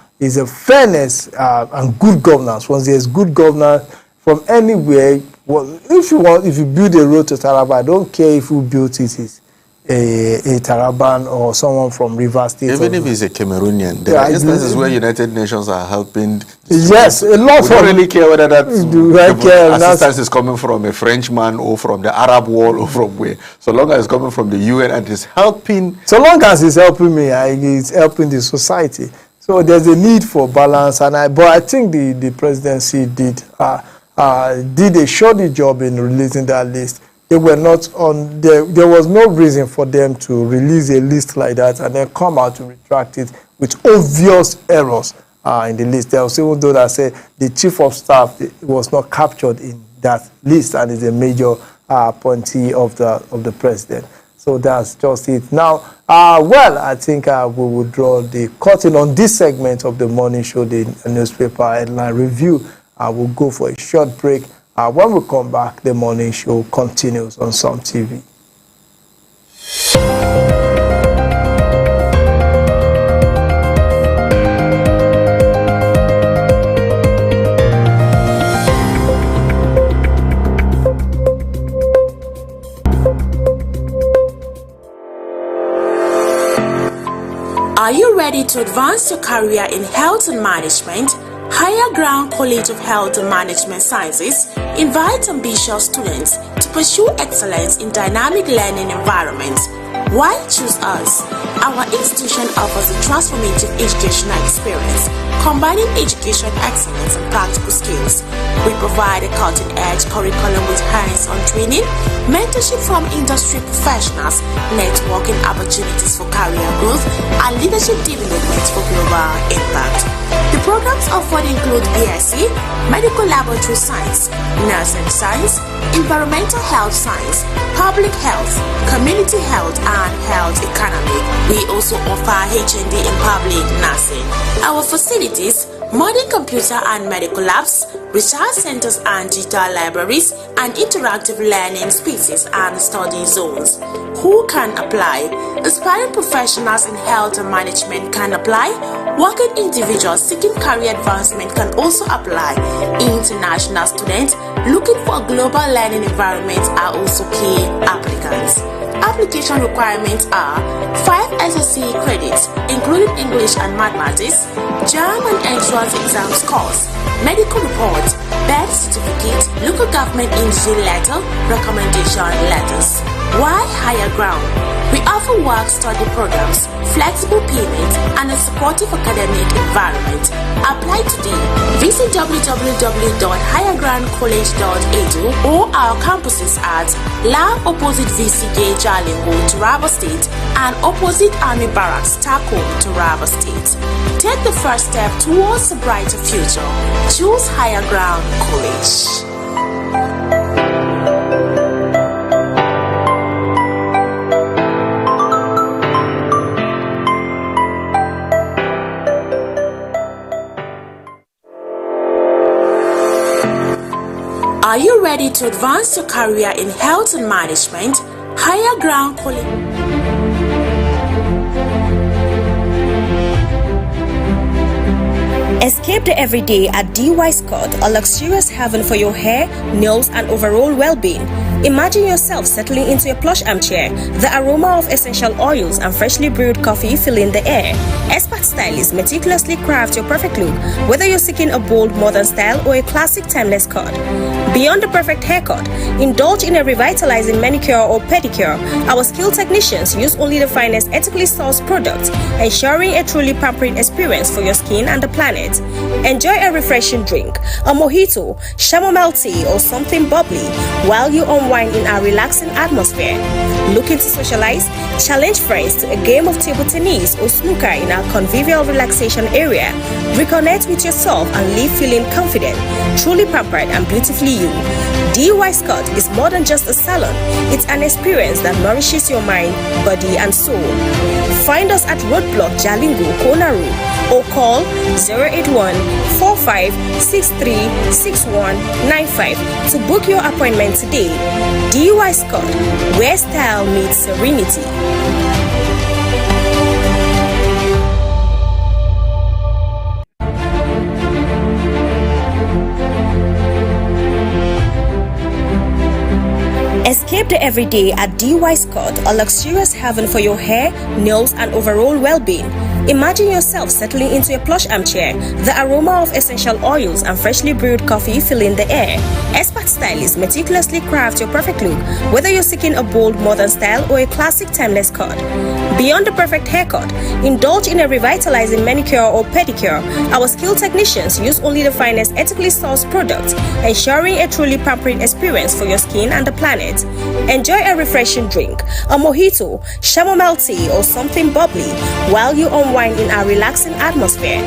fairness and good governance. Once there's good governance from anywhere, well, if you build a road to Taraba, I don't care if who built it is a Taraban or someone from Rivers State. Even if he's a Cameroonian, there are instances where United Nations are helping. Yes, a lot. We don't really care whether that assistance is coming from a Frenchman or from the Arab world or from where. So long as it's coming from the UN and it's helping. So long as it's helping me, it's helping the society. So there's a need for balance, but I think the presidency did a shoddy job in releasing that list. They were not on there. There was no reason for them to release a list like that and then come out to retract it with obvious errors in the list. There was even though that said the chief of staff was not captured in that list and is a major appointee of the president. So that's just it. Now, well, I think we will draw the curtain on this segment of the morning show, the newspaper headline review. We'll go for a short break. When we come back, the morning show continues on Sun TV. Are you ready to advance your career in health and management? Higher Ground College of Health and Management Sciences invites ambitious students to pursue excellence in dynamic learning environments. Why choose us? Our institution offers a transformative educational experience, combining education excellence and practical skills. We provide a cutting-edge curriculum with hands-on training, mentorship from industry professionals, networking opportunities for career growth, and leadership development for global impact. The programs offered include BSc, Medical Laboratory Science, Nursing Science, Environmental Health Science, Public Health, Community Health, and Health Economic. We also offer HND in Public Nursing. Our facilities: modern computer and medical labs, research centers and digital libraries, and interactive learning spaces and study zones. Who can apply? Aspiring professionals in health and management can apply. Working individuals seeking career advancement can also apply. International students looking for a global learning environment are also key applicants. Application requirements are 5 SSC credits, including English and Mathematics, JAM and entrance exam scores, medical report, birth certificate, local government industry letter, recommendation letters. Why Higher Ground? We offer work-study programs, flexible payment, and a supportive academic environment. Apply today. Visit www.highergroundcollege.edu or our campuses at Lab opposite VCJ Jalingo, Taraba State, and opposite Army Barracks, Tako, Taraba State. Take the first step towards a brighter future. Choose Higher Ground College. Are you ready to advance your career in health and management? Higher Ground College. Escape the everyday at DY Scott, a luxurious haven for your hair, nails, and overall well-being. Imagine yourself settling into a plush armchair, the aroma of essential oils and freshly brewed coffee filling the air. Expert stylists meticulously craft your perfect look, whether you're seeking a bold modern style or a classic timeless cut. Beyond the perfect haircut, indulge in a revitalizing manicure or pedicure. Our skilled technicians use only the finest ethically sourced products, ensuring a truly pampering experience for your skin and the planet. Enjoy a refreshing drink, a mojito, chamomile tea, or something bubbly while you unwind in our relaxing atmosphere. Looking to socialize? Challenge friends to a game of table tennis or snooker in our convivial relaxation area. Reconnect with yourself and leave feeling confident, truly pampered and beautifully you. DY Scott is more than just a salon. It's an experience that nourishes your mind, body, and soul. Find us at Roadblock Jalingo, Konaru, or call 081-4563-6195 to book your appointment today. DY Scott, where style meets serenity. Escape the everyday at DY Scott, a luxurious haven for your hair, nails, and overall well-being. Imagine yourself settling into a plush armchair, the aroma of essential oils and freshly brewed coffee filling the air. Expert stylists meticulously craft your perfect look, whether you're seeking a bold modern style or a classic timeless cut. Beyond the perfect haircut, indulge in a revitalizing manicure or pedicure. Our skilled technicians use only the finest ethically sourced products, ensuring a truly pampering experience for your skin and the planet. Enjoy a refreshing drink, a mojito, chamomile tea, or something bubbly while you unwind in our relaxing atmosphere.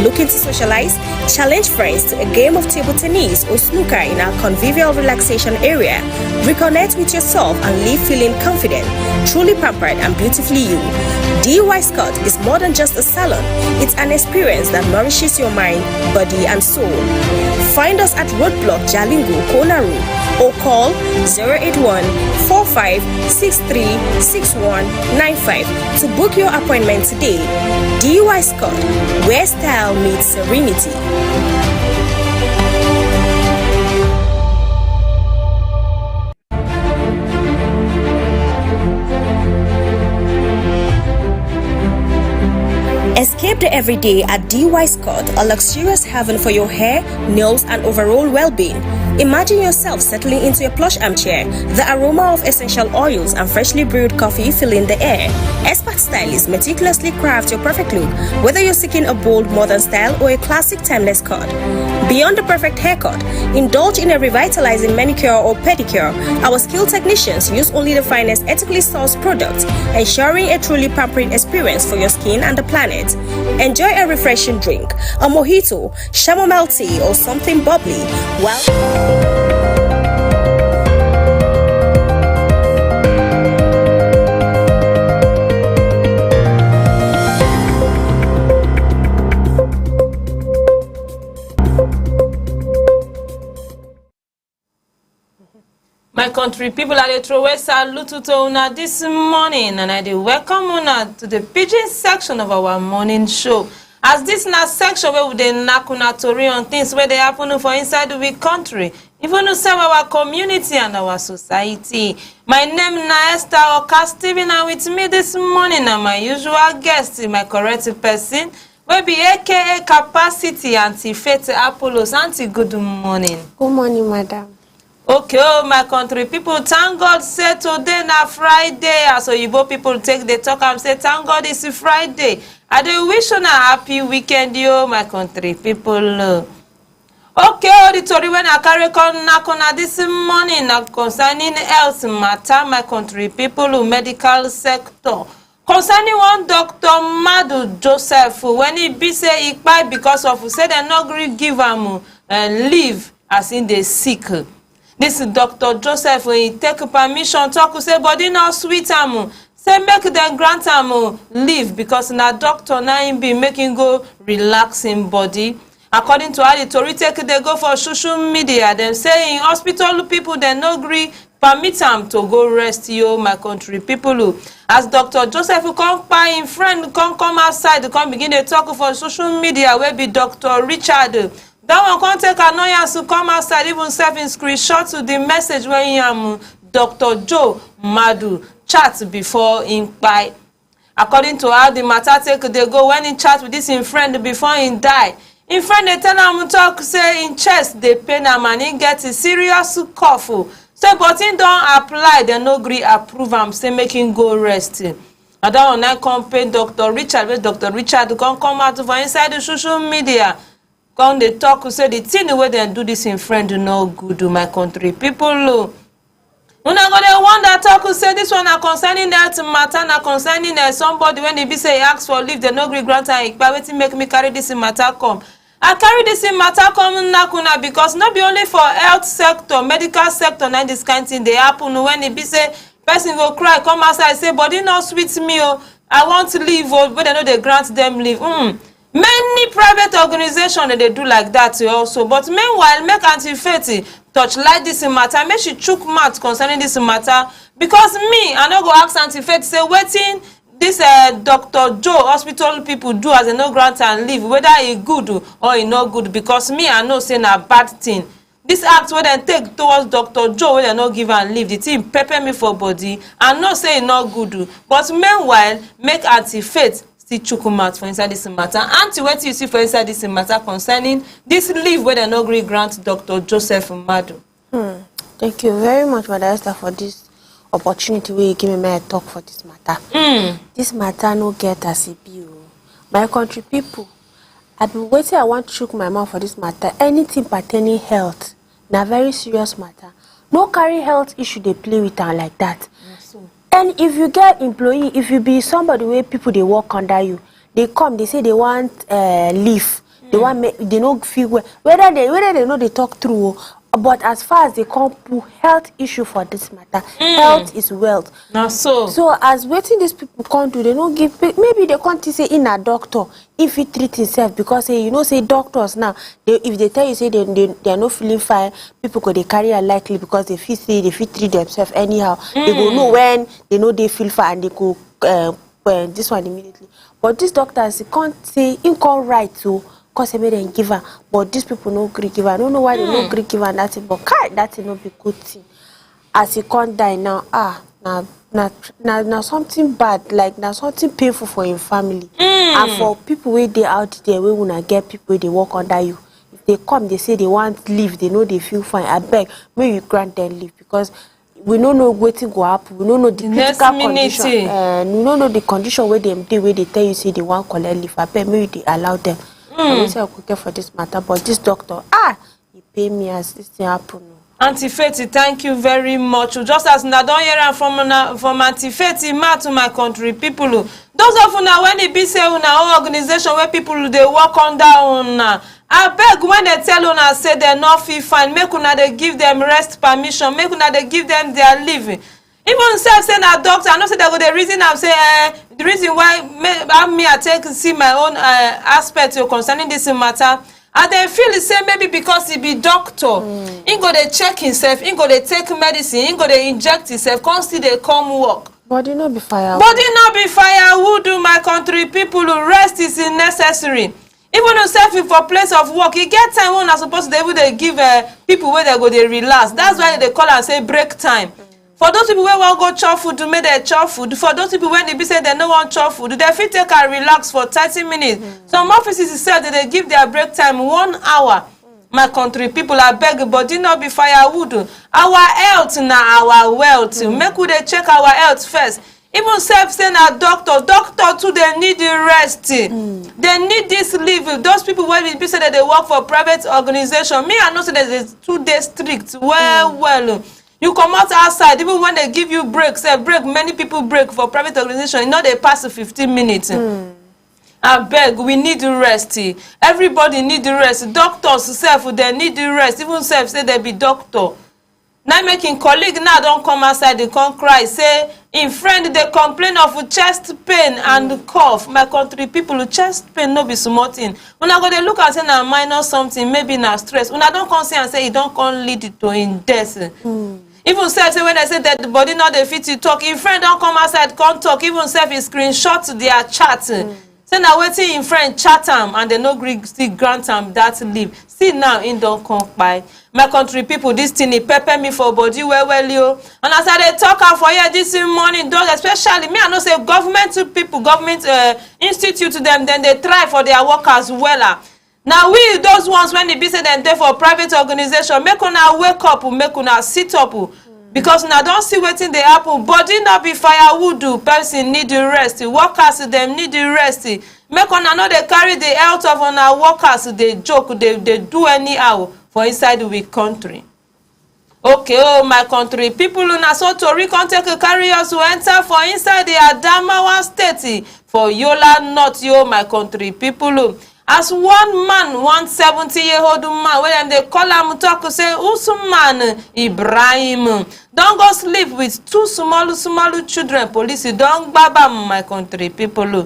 Looking to socialize? Challenge friends to a game of table tennis or snooker in our convivial relaxation area. Reconnect with yourself and leave feeling confident, truly pampered and beautifully you. DY Scott is more than just a salon. It's an experience that nourishes your mind, body, and soul. Find us at Roadblock Jalingo, Konaru, or call 081-4563-6195 to book your appointment today. DY Scott, where style meets serenity. Step there every day at DY Scott, a luxurious haven for your hair, nails, and overall well-being. Imagine yourself settling into a plush armchair, the aroma of essential oils and freshly brewed coffee filling the air. Expert stylists meticulously craft your perfect look, whether you're seeking a bold modern style or a classic timeless cut. Beyond the perfect haircut, indulge in a revitalizing manicure or pedicure. Our skilled technicians use only the finest ethically sourced products, ensuring a truly pampering experience for your skin and the planet. Enjoy a refreshing drink, a mojito, chamomile tea, or something bubbly while... My country people are the throwaway salute to una this morning, and I dey welcome una to the pidgin section of our morning show. As this na section where we dey knack una tori on things where they happen for inside the country, even to serve our community and our society. My name na Esther Oka Stephen, and with me this morning are my usual guest, my correct person, wey be aka Capacity Auntie Faith Apollos. Auntie, good morning. Good morning, madam. Okay, oh my country people, thank God say today na Friday. As Oyibo people take the talk and say thank God it's Friday. I dey wish you a happy weekend, yo, my country people. Okay, oh, the story when I carry on na this morning na concerning health matter, my country people, medical sector. Concerning one Dr. Madu Joseph, when he be say he kpai because of say they no gree give am leave as in the sick. This Dr. Joseph, when he take permission, talk to say body no sweet am, say make them grant am leave because na doctor na him be making go relax him body. According to how the tori take they go for social media, them say in hospital people they no gree permit am to go rest, yo, my country people. As Dr. Joseph come by him friend come outside, come begin to talk for social media where be Dr. Richard. That one can't take annoyance to come outside, even self in screenshot to the message when he am Dr. Joe Madu chat before in by. According to how the matter take they go, when he chat with this in friend before he die, in friend they tell him talk say in chest they pain him and he get a serious cough. So but he don't apply, they no gree approve him, say make him go rest. And that one I come pay Dr. Richard, where Dr. Richard come out for inside the social media. Come they talk who say the thing the way they do this in friend no good to my country people. When I go they wonder talk who say this one are concerning that matter, na concerning somebody when they be say ask for leave, they no gree grant and but waiting make me carry this in matter come. I carry this in matter come nakuna because not be only for health sector, medical sector, and this kind of thing they happen when they be say person go cry, come outside say body no sweet me, oh, I want to leave, oh, but they know they grant them leave. Many private organizations they do like that also, but meanwhile make Auntie Faith touch like this in matter, make she chook mouth concerning this matter, because me I no go ask Auntie Faith say waiting this Dr. Joe hospital people do as a no grant and leave, whether it good or it not good, because me I know say na bad thing. This act where they take towards Dr. Joe where they not give and leave, the thing pepper me for body and not say it not good, but meanwhile make Auntie Faith still chukumat for inside this matter. Auntie, what you see for inside this matter concerning this leave where they no gree grant Dr. Joseph Madu? Thank you very much, Madam Esther, for this opportunity where you give me my talk for this matter. This matter no get as a bill. My country people, I've been waiting. I want to chook my mouth for this matter. Anything pertaining health, na very serious matter. No carry health issue they play with her like that. And if you get employee, if you be somebody where people they work under you, they come, they say they want leave, they want they don't feel well. Whether they know they talk through, but as far as they come to health issue for this matter, health is wealth. Now so as waiting these people can't do, they don't give, maybe they can't say in a doctor if he treat himself, because say doctors now, if they tell you say they are not feeling fine, people could they carry a likely because they feel treat themselves anyhow. They go know when they know they feel fine and they go this one immediately. But these doctors, they can't say in can't right to because they made them give her, but these people no Greek give her. I don't know why they no Greek give her that thing, but that thing no be good thing. As he can't die now, now na something bad, like na something painful for your family. And for people where they out there, we wanna get people where they work under you. If they come, they say they want leave, they know they feel fine. I beg, may you grant them leave, because we don't know what to go up. We don't know the critical condition. We don't know the condition where they tell you say they want collect leave. I beg, maybe they allow them. I will say I could care for this matter, but this doctor, he pay me as this thing happen. Auntie Feti, thank you very much. Just as I don't hear from Auntie Feti, to my country people. Those of una when it be say una organization where people they work under una. I beg when they tell una say they're not feel fine, make una they give them rest permission, make una they give them their leave. Even self say na doctor, I know say they go the reason I'm say the reason why I take see my own aspect concerning this matter. And they feel the same maybe because he be doctor. He go they check himself, he go they take medicine, he go they inject himself, constantly they come work. Body not be firewood. Body not be firewood, my country people. Rest is necessary. Even yourself for place of work, you get time when are supposed to they give people where they go they relax. That's why they call and say break time. For those people who want go chop food to make their chop food, for those people when they be say they don't want chop food, they fit take and relax for 30 minutes. Some offices said that they give their break time 1 hour. My country people, I beg, body not be firewood. Our health now, our wealth. Make we they check our health first. Even self saying a doctor too, they need the rest. They need this leave. Those people when we say that they work for private organization, me I know say that it's 2 days strict. Well. You come out outside, even when they give you breaks, many people break for private organization, you know they pass 15 minutes. I beg, we need the rest. Everybody need the rest. Doctors self, they need the rest. Even self say they be doctor. Now making colleague now don't come outside, they come cry, say in friend they complain of chest pain and cough. My country people, chest pain no be small thing. When I go they look and say na minor something, maybe na stress. When I don't come say and say it don't come lead to in death. Even self say when I say that the body not the fit to talk, in friend don't come outside, can't talk. Even self is screenshot their chat. Say now waiting in friend chat them and they no still grant them that leave. See now in don't come by. My country people, this thing it pepper me for body well yo. And as I they talk for here this morning, those especially me I know say government people, government institute to them, then they try for their workers well. Now we those ones when they be say them there for private organization, make una wake up, make una sit up. Because now don't see waiting the happen. Body not be firewood. Person need the rest. Workers them need the rest. Make una know they carry the health of our workers. They joke. They do anyhow for inside the country. Okay, my country people una so to take carry us to enter for inside the Adamawa state for Yola North. My country people. As one man, 170-year-old man, when they call him talk say Usman Ibrahim, don't go sleep with 2 small children. Police don't baba my country people.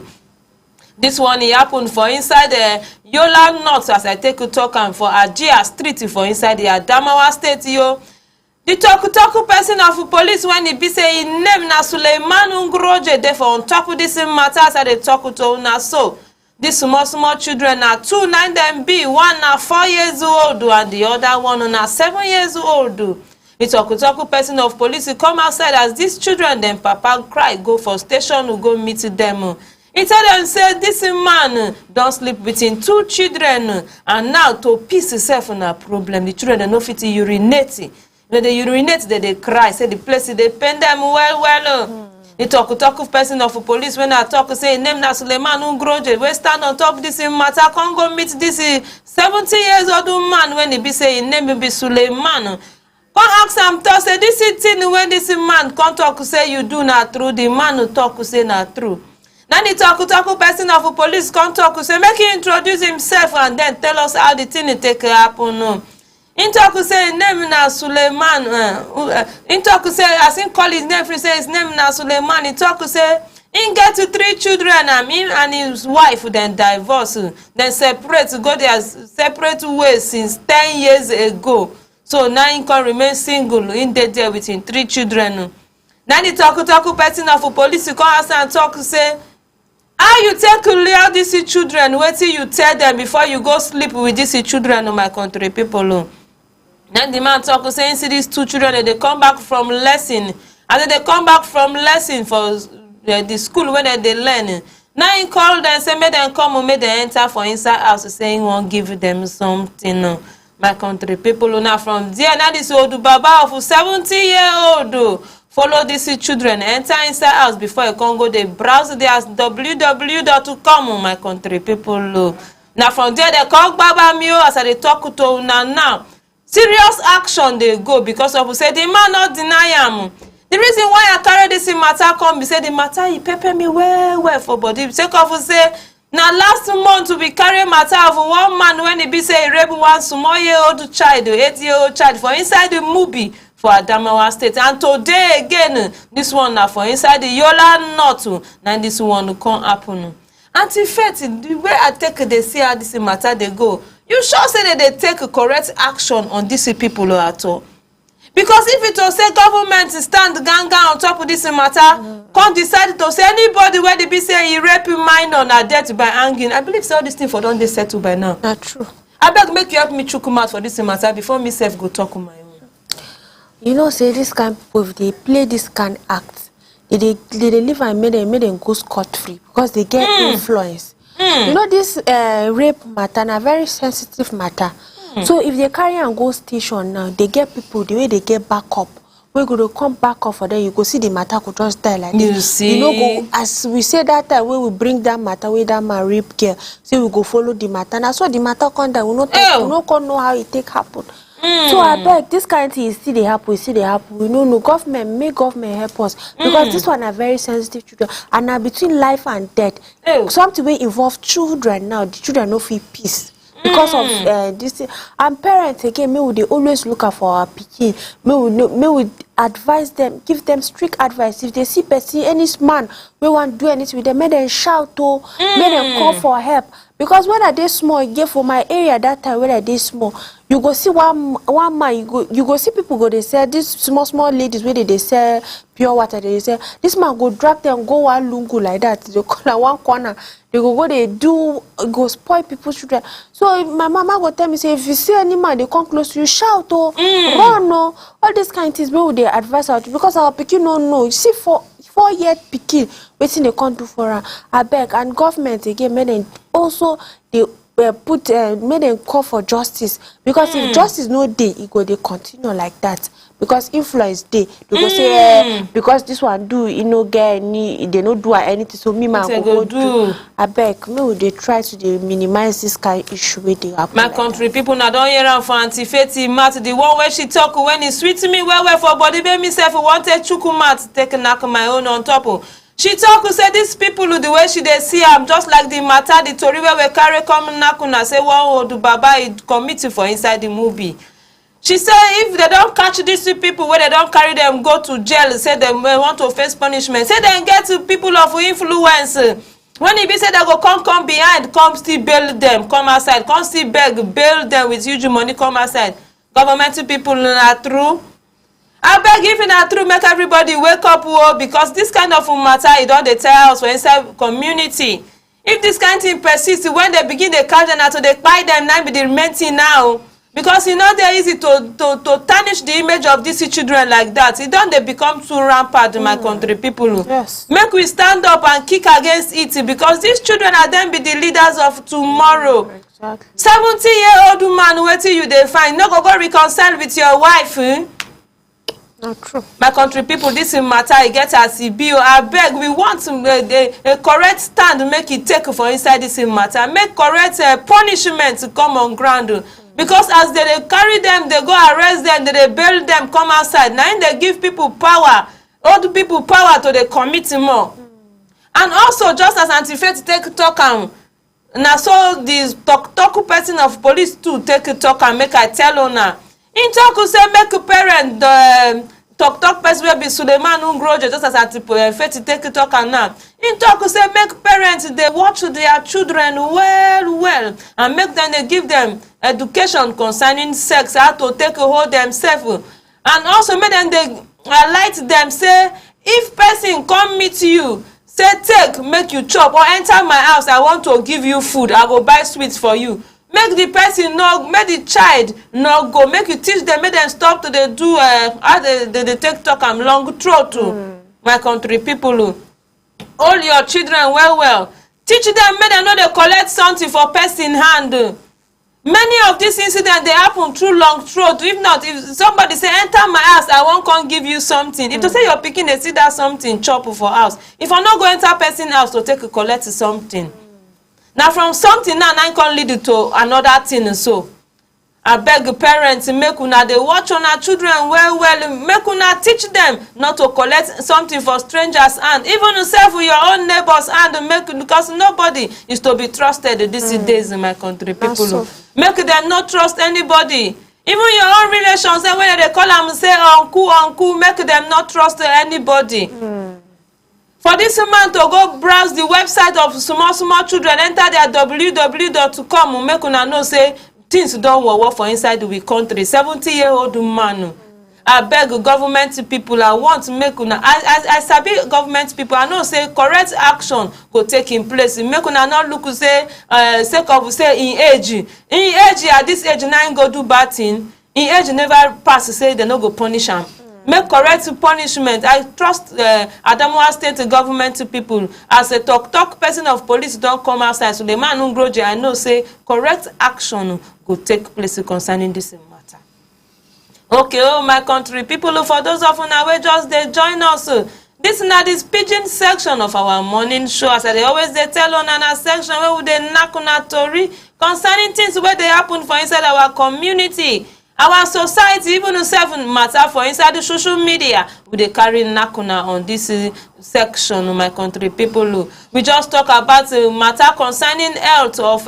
This one it happened for inside the Yola North as I take a talk and for Ajia Street for inside the Adamawa state yo. The talk person of police when he be say his name na Suleiman Ungroje therefore on top of this matter as I talk to una so. These small children are 2, 9 them be, one are 4 years old and the other one are 7 years old. The talk person of police come outside as these children then papa cry go for station to go meet them. He tell them say this man don't sleep between 2 children and now to peace himself on a problem. The children no fit urinate. When they urinate they cry say the place they pain them well. The talk person of police when I talk say name na Suleiman Ungroje we stand on top this matter can go meet this 70 years old man when he be say name be Suleiman. Come ask him to say this thing when this man come talk say you do not true. The man who talk say not true. Then the talk person of police come talk say make him introduce himself and then tell us how the thing take happen. In talk say name na Suleiman. In talk say as in call his name, he say his name na Suleiman. In talk say he get 3 children and him and his wife then divorce, then separate, go their separate ways since 10 years ago. So now he can remain single. In there with him 3 children. Then the talk person of police come ask and talk say how you take clear these children? Wait till you tell them before you go sleep with these children of my country people. Then the man talk saying see these 2 children they come back from lesson as they come back from lesson for the school where they learn. Now he call them, say make them come, make them enter for inside house, saying won't give them something. My country people now from there. Now this old baba of 70-year-old follow these children, enter inside house before you can go. They browse their www.com. My country people. Now from there they call Baba Mio as they talk to now. Serious action they go because of say the man not deny him. The reason why I carry this in matter come be say the matter he pepper me well for body. Take off say now last month to be carrying matter of one man when he be say he rape one small-year-old child, 8-year-old child for inside the movie for Adamawa State. And today again, this one now for inside the Yola North, now this one come happen. Anti-Faith, the way I take they see how this matter they go, you sure say that they take correct action on these people at all? Because if it will say government stand ganga on top of this matter, can't decide to say anybody where they be say he rape minor or death by hanging. I believe so all these things for don't they settle by now. Not true. I beg make you help me chook out for this matter before me self go talk on my own. You know, say this kind of people, if they play this kind of act, they live and made them go scot-free because they get influence. You know, this rape matter, a very sensitive matter. So if they carry and go station now, they get people the way they get back up. We go to come back up for them, you go see the matter could just die like you this. See? You know, go, as we say that time, we will bring that matter, where that man rape girl, so we go follow the matter. And so the matter come down, we not know how it take happen. So I beg, this kind of thing is still they happen. We know government, make government help us. Because this one are very sensitive children. And now between life and death, something will involve children now. The children no feel peace. Because of this, and parents again, they always look out for our pikin. May we advise them, give them strict advice. If they see any man, we want to do anything with them, make them shout to, make them call for help. Because when I dey small, again for my area that time when I dey small, you go see one man, you go see people go they sell these small ladies where they sell pure water. They say this man go drag them go one lungu like that. They corner one corner. They go they go spoil people's children. So my mama go tell me say if you see any man they come close to you, shout oh, run oh, all these kind of things. Where would they advise out because our pikin no know. You see 4-year pikin wetin they can't do for her. I beg and government again make them also they make them call for justice because if justice no dey, it go they continue like that because influence dey. They go say because this one do you know get any they no do anything so me man go do. I beg me they try to minimize this kind of issue with the happen. My country people now don't hear am for Anti-Faith mat the one where she talk when it sweet me well for body baby myself wanted chuku mat take knock my own on top. She talk who say these people the way she they see am just like the matter the tori where we carry come nakuna say one old baba is committed for inside the movie. She say if they don't catch these people where they don't carry them go to jail, say they want to face punishment, say they get to people of influence. When it be said they go come behind, come still bail them, come outside, come still bail them with huge money, come outside. Government people are true. I beg if not true, make everybody wake up because this kind of matter it don't they tell us for inside community. If this kind of thing persists, when they begin they catch them now, so they buy them now be the remaining now. Because you know they're easy to tarnish the image of these children like that. It don't they become too rampant in my country people. Yes. Make we stand up and kick against it because these children are then be the leaders of tomorrow. Exactly. 70-year-old man waiting you they find. No go reconcile with your wife. Not true. My country people, this matter I get as it be. I beg we want a correct stand make it take for inside this matter. Make correct punishment to come on ground. Because as they carry them, they go arrest them, they bail them, come outside. Now they give people power, old people power to the commit more. And also just as Anti-Faith take talk and now so this talk person of police too take talk and make I tell on her. In talk who say make a parent talk person will be Suleiman Ungroje just as Anti-Faith take talk and now. In talk who say make parents they watch their children well and make them they give them education concerning sex, how to take hold themselves, and also make them they light them say if person come meet you say take make you chop or enter my house I want to give you food I go buy sweets for you. make the person no, make the child no go, make you teach them, make them stop to dey do how they take talk am long throat to my country people. Hold your children well. Teach them, make them know they collect something for person hand. Many of these incidents they happen through long throat. If not, if somebody say enter my house, I won't come give you something. If to say you're picking, they see that something chop for house. If I not go enter person house to take a collect something. Now from something now can lead to another thing. So I beg parents, make una they watch on our children well, make una teach them not to collect something for strangers and even yourself with your own neighbors and make, because nobody is to be trusted these days in my country people. So. Make them not trust anybody. Even your own relations, and when they call them say uncle, make them not trust anybody. For this man to go browse the website of small children, enter their www.com, make una know say things don't work for inside the country. 70-year-old man. I beg government people, I want to make una, I sabi government people, I know say correct action go take in place. Make una not look say sake of say in age at this age now go do bad thing. In age never pass say they no go punish am. Make correct punishment. I trust Adamawa state government people. As a talk person of police don't come outside, so the man who groje, I know say correct action go take place concerning this matter. Okay, oh my country people, for those of una wey just they join us. This na this pidgin section of our morning show. As they always they tell on a section where we dey knack una tori concerning things where they happen for inside our community. Our society, even 7 matter for inside the social media, we dey carry nakuna on this section, my country people. We just talk about matter concerning health of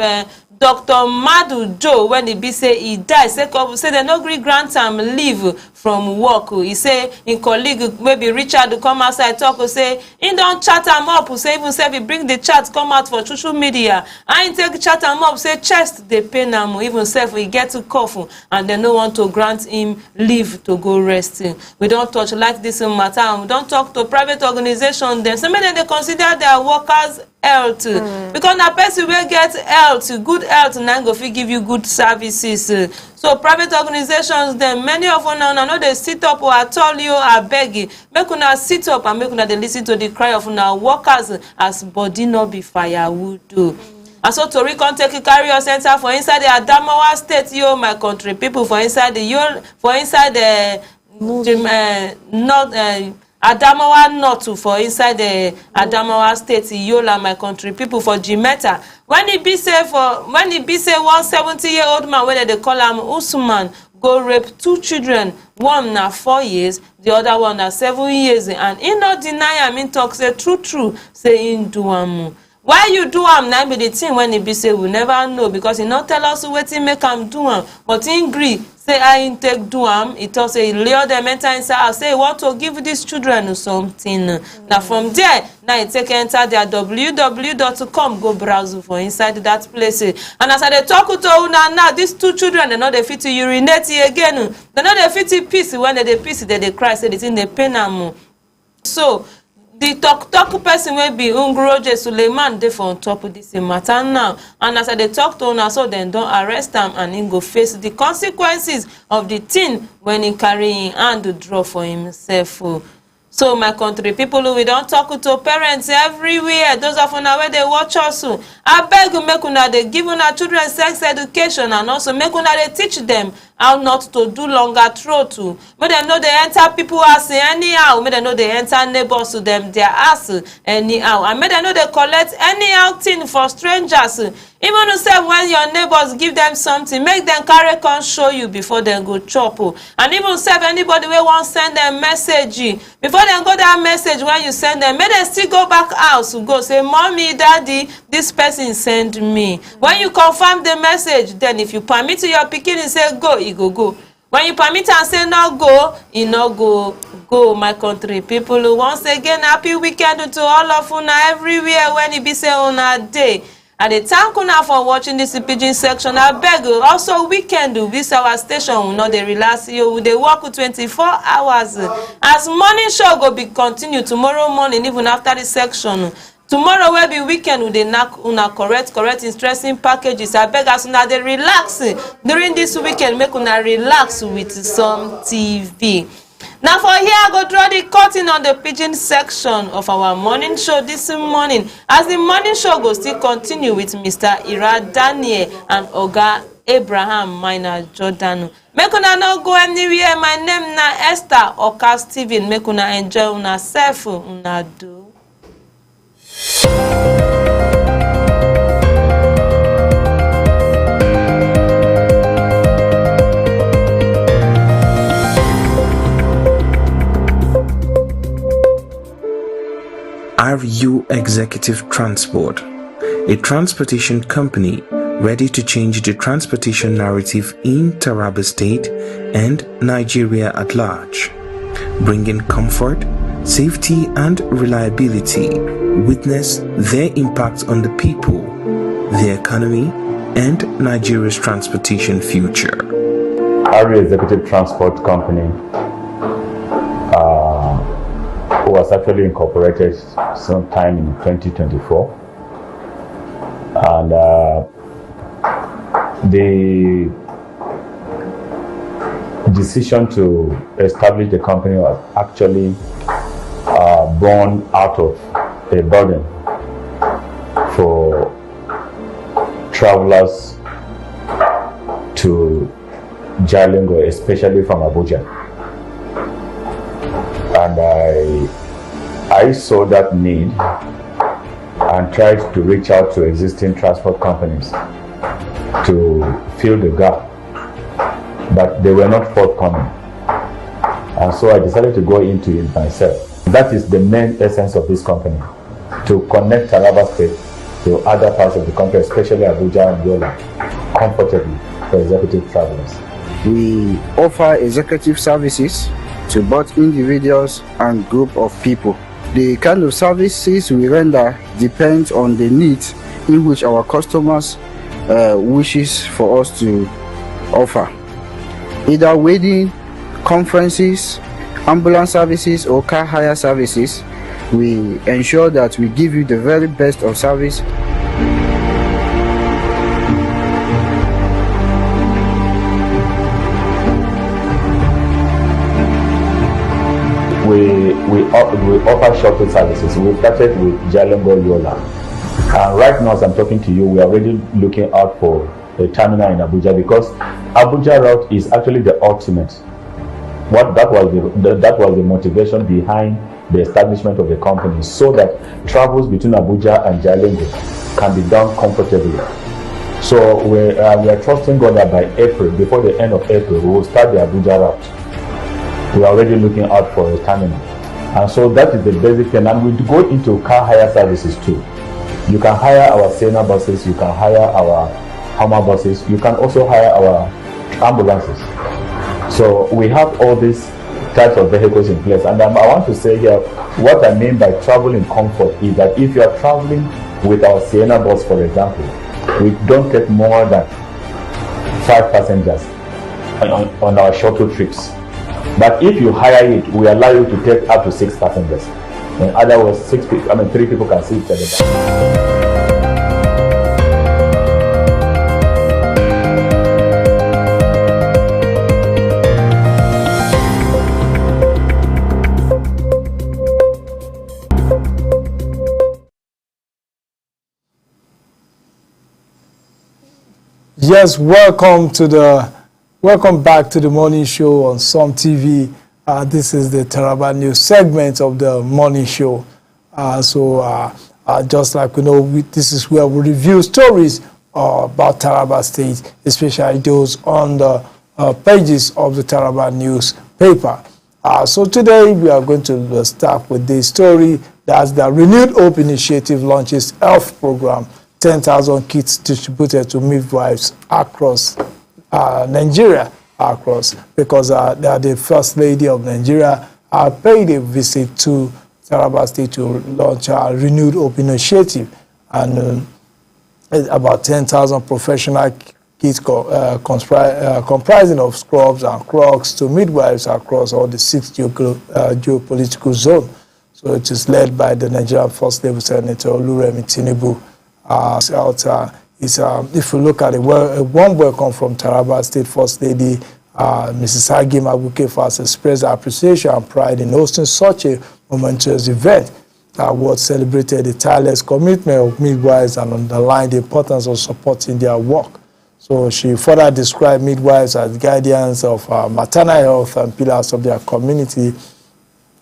Dr. Madu Joe when he be say he died. Say they no gree grant am leave from work. He say in colleague maybe Richard come outside talk say he don't chat am up. Say even say he bring the chat come out for social media. I take chat am up say chest they pain am. Even say he get to cough and they no want to grant him leave to go resting. We don't touch like this matter. And we don't talk to private organization. Them so many they consider their workers health because na person will get health, good health, and then go fit give you good services. So private organizations, then many of una know they sit up or I tell you I beg you, make una sit up and make una they listen to the cry of una workers as body not be firewood do. And so Tori can take a carrier center for inside the Adamawa state, yo my country people for inside the not Adamawa North for inside the Adamawa State, Yola, my country people for Jimeta. When he be say 170-year-old man, whether they call him Usman, go rape 2 children. One na 4 years, the other one na 7 years, and he not deny am. In talk say true, say in do am. Why you do am now be the thing when he be say we never know because he not tell us wetin make am do am, but in gree say I take do am. He talk say he lure them enter inside house say he want to give these children something. Now from there now he take enter their www.com go browse for inside that place. And as I dey talk to una now, these 2 children they know they fit to urinate again. They know they fit to piss when they piss they cry say the thing they pain am. So the talk person will be Ungroje Suleiman dey for on top of this matter now. And as they talk to una so then don't arrest him and he go face the consequences of the thing when he carry in hand to draw for himself. So my country people, we don't talk to parents everywhere. Those of una where they watch us. I beg you make una they give una children sex education and also make una they teach them how not to do longer throw to. But they know they enter people house anyhow. May they know they enter neighbors to them their house anyhow. And may they know they collect anyhow thing for strangers. Even to say when your neighbors give them something, make them carry con show you before they go chop. And even say anybody will want send them message before they go that message when you send them, may they still go back house to go say, Mommy, Daddy, this person send me. When you confirm the message, then if you permit to your pikin and say go, he go. When you permit and say no go, he no go. Go, my country people. Once again, happy weekend to all of una everywhere when it be say on a day. And they thank you now for watching this pidgin section. I beg you, also weekend visit our station. We know they relax you. They work 24 hours. As morning show go be continue tomorrow morning, even after the section. tomorrow will be weekend, we dey knack una correct interesting packages. Abeg as una dey relax during this weekend, make una relax with some TV. Now for here, I go draw the curtain on the pidgin section of our morning show this morning. As the morning show go still continue with Mr. Ira Daniel and Oga Abraham Minor Jordan. Make una no go anywhere. My name na Esther Oka Steven. Make una enjoy una self, una do. RU Executive Transport, a transportation company ready to change the transportation narrative in Taraba State and Nigeria at large, bringing comfort, safety and reliability. Witness their impact on the people, the economy, and Nigeria's transportation future. RU Executive Transport Company was actually incorporated sometime in 2024, and the decision to establish the company was actually born out of a burden for travelers to Jalingo, especially from Abuja. And I saw that need and tried to reach out to existing transport companies to fill the gap, but they were not forthcoming. And so I decided to go into it myself. That is the main essence of this company, to connect Taraba State to other parts of the country, especially Abuja and Yola, comfortably for executive travelers. We offer executive services to both individuals and group of people. The kind of services we render depends on the needs in which our customers wishes for us to offer. Either wedding, conferences, ambulance services or car hire services, we ensure that we give you the very best of service. We offer shuttle services. We started with Jalingo Yola. And right now, as I'm talking to you, we are already looking out for a terminal in Abuja, because Abuja route is actually the ultimate. That was the motivation behind the establishment of the company, so that travels between Abuja and Jalingo can be done comfortably. So we are trusting God that by April, before the end of April, we will start the Abuja route. We are already looking out for a terminal. And so that is the basic thing. And we go into car hire services too. You can hire our Sienna buses, you can hire our Hummer buses, you can also hire our ambulances. So we have all these types of vehicles in place. And I want to say here, what I mean by travel in comfort is that if you are traveling with our Sienna bus, for example, we don't take more than 5 passengers on our shuttle trips. But if you hire it, we allow you to take up to 6 passengers. In other words, 3 people can sit together. Yes, welcome back to the morning show on Some TV. This is the Taraba News segment of the morning show. Just like we know, this is where we review stories about Taraba State, especially those on the pages of the Taraba newspaper. So today we are going to start with the story that's the Renewed Hope Initiative launches health program. 10,000 kits distributed to midwives across Nigeria, because they are the First Lady of Nigeria paid a visit to Taraba State to launch a Renewed Hope Initiative, and about 10,000 professional kits comprising of scrubs and clogs to midwives across all the 6 geopolitical zones. So it is led by the Nigerian First Lady Senator Oluremi Tinubu. If you look at it, a warm welcome from Taraba State First Lady, Mrs. Hagi Mabuke, has expressed appreciation and pride in hosting such a momentous event that was celebrated the tireless commitment of midwives and underlined the importance of supporting their work. So she further described midwives as guardians of maternal health and pillars of their community,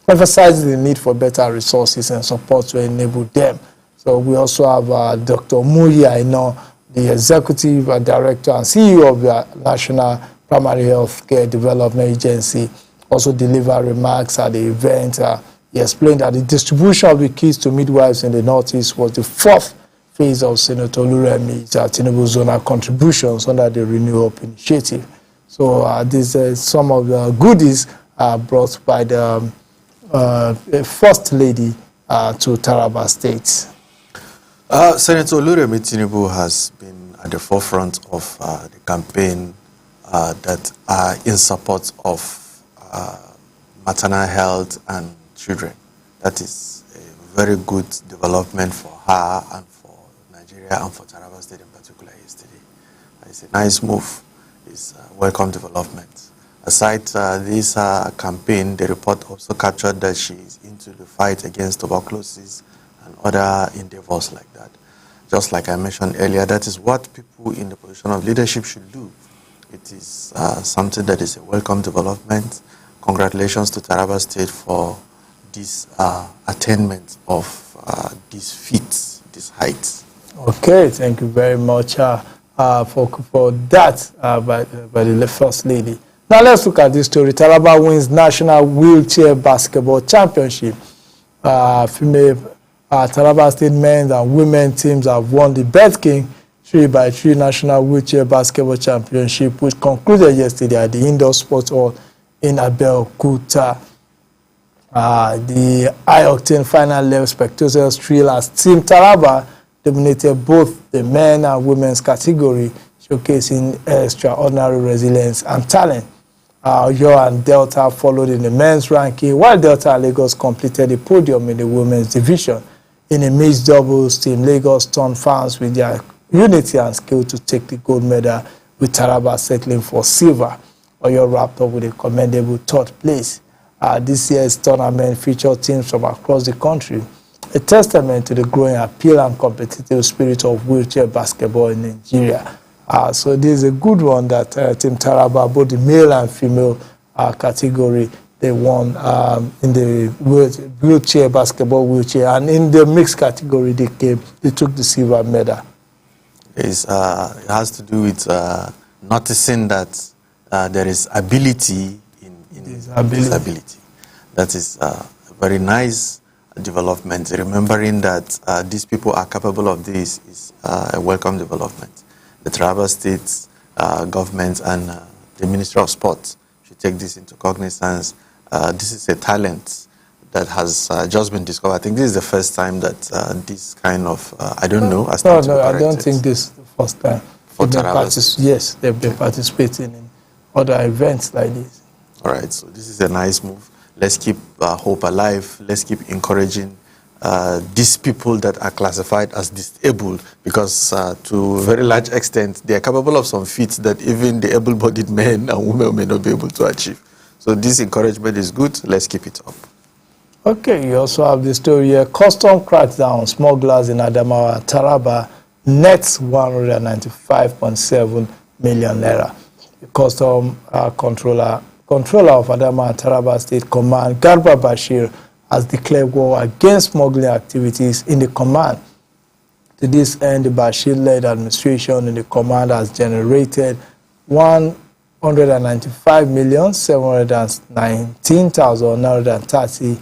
emphasizing the need for better resources and support to enable them. So we also have Dr. Muyi Aina, the Executive Director and CEO of the National Primary Health Care Development Agency, also delivered remarks at the event. He explained that the distribution of the kits to midwives in the Northeast was the fourth phase of Senator Oluremi Tinubu's zonal contributions under the Renew Hope initiative. So these are some of the goodies brought by the First Lady to Taraba State. Senator Oluremi Tinubu has been at the forefront of the campaign that are in support of maternal health and children. That is a very good development for her and for Nigeria and for Taraba State in particular yesterday. It's a nice move. It's a welcome development. Aside this campaign, the report also captured that she is into the fight against tuberculosis and other endeavors like that. Just like I mentioned earlier, that is what people in the position of leadership should do. It is something that is a welcome development. Congratulations to Taraba State for this attainment of these feats, these heights. Okay, thank you very much for that by the First Lady. Now let's look at this story. Taraba wins National Wheelchair Basketball Championship. Female Taraba State men's and women's teams have won the Bet King 3x3 National Wheelchair Basketball Championship, which concluded yesterday at the Indoor Sports Hall in Abeokuta. The high-octane final left spectators thrill as Team Taraba dominated both the men and women's category, showcasing extraordinary resilience and talent. Oyo and Delta followed in the men's ranking, while Delta and Lagos completed the podium in the women's division. In a mixed doubles, Team Lagos turned fans with their unity and skill to take the gold medal, with Taraba settling for silver. Oyo wrapped up with a commendable third place. This year's tournament featured teams from across the country, a testament to the growing appeal and competitive spirit of wheelchair basketball in Nigeria. So this is a good one that Team Taraba, both the male and female category, they won in the wheelchair basketball wheelchair, and in the mixed category they took the silver medal. It has to do with noticing that there is ability in disability. That is a very nice development. Remembering that these people are capable of this is a welcome development. The Taraba State government and the Ministry of Sport should take this into cognizance. This is a talent that has just been discovered. I think this is the first time that this kind of, I don't know. I don't think this is the first time. For Taraba? Yes, they've been participating in other events like this. All right, so this is a nice move. Let's keep hope alive. Let's keep encouraging these people that are classified as disabled, because to a very large extent, they are capable of some feats that even the able-bodied men and women may not be able to achieve. So this encouragement is good. Let's keep it up. Okay, you also have the story here. Custom crackdown, smugglers in Adamawa, Taraba, nets 195.7 million naira. The custom controller of Adamawa Taraba State Command, Garba Bashir, has declared war against smuggling activities in the command. To this end, the Bashir-led administration in the command has generated 195,719,930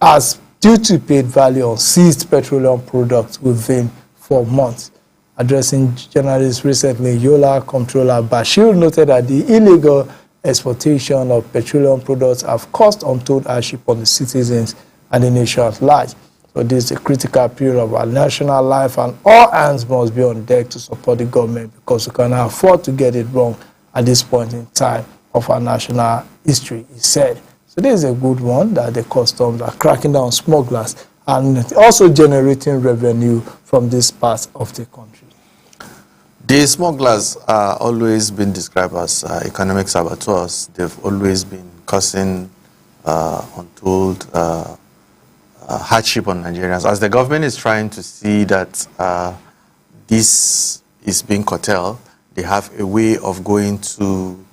as duty paid value on seized petroleum products within 4 months. Addressing journalists recently, Yola Comptroller Bashir noted that the illegal exportation of petroleum products have caused untold hardship on the citizens and the nation at large. So this is a critical period of our national life, and all hands must be on deck to support the government, because we cannot afford to get it wrong at this point in time of our national history, he said. So this is a good one that the customs are cracking down on smugglers and also generating revenue from this part of the country. The smugglers are always been described as economic saboteurs. They've always been causing untold hardship on Nigerians. As the government is trying to see that this is being curtailed, they have a way of going to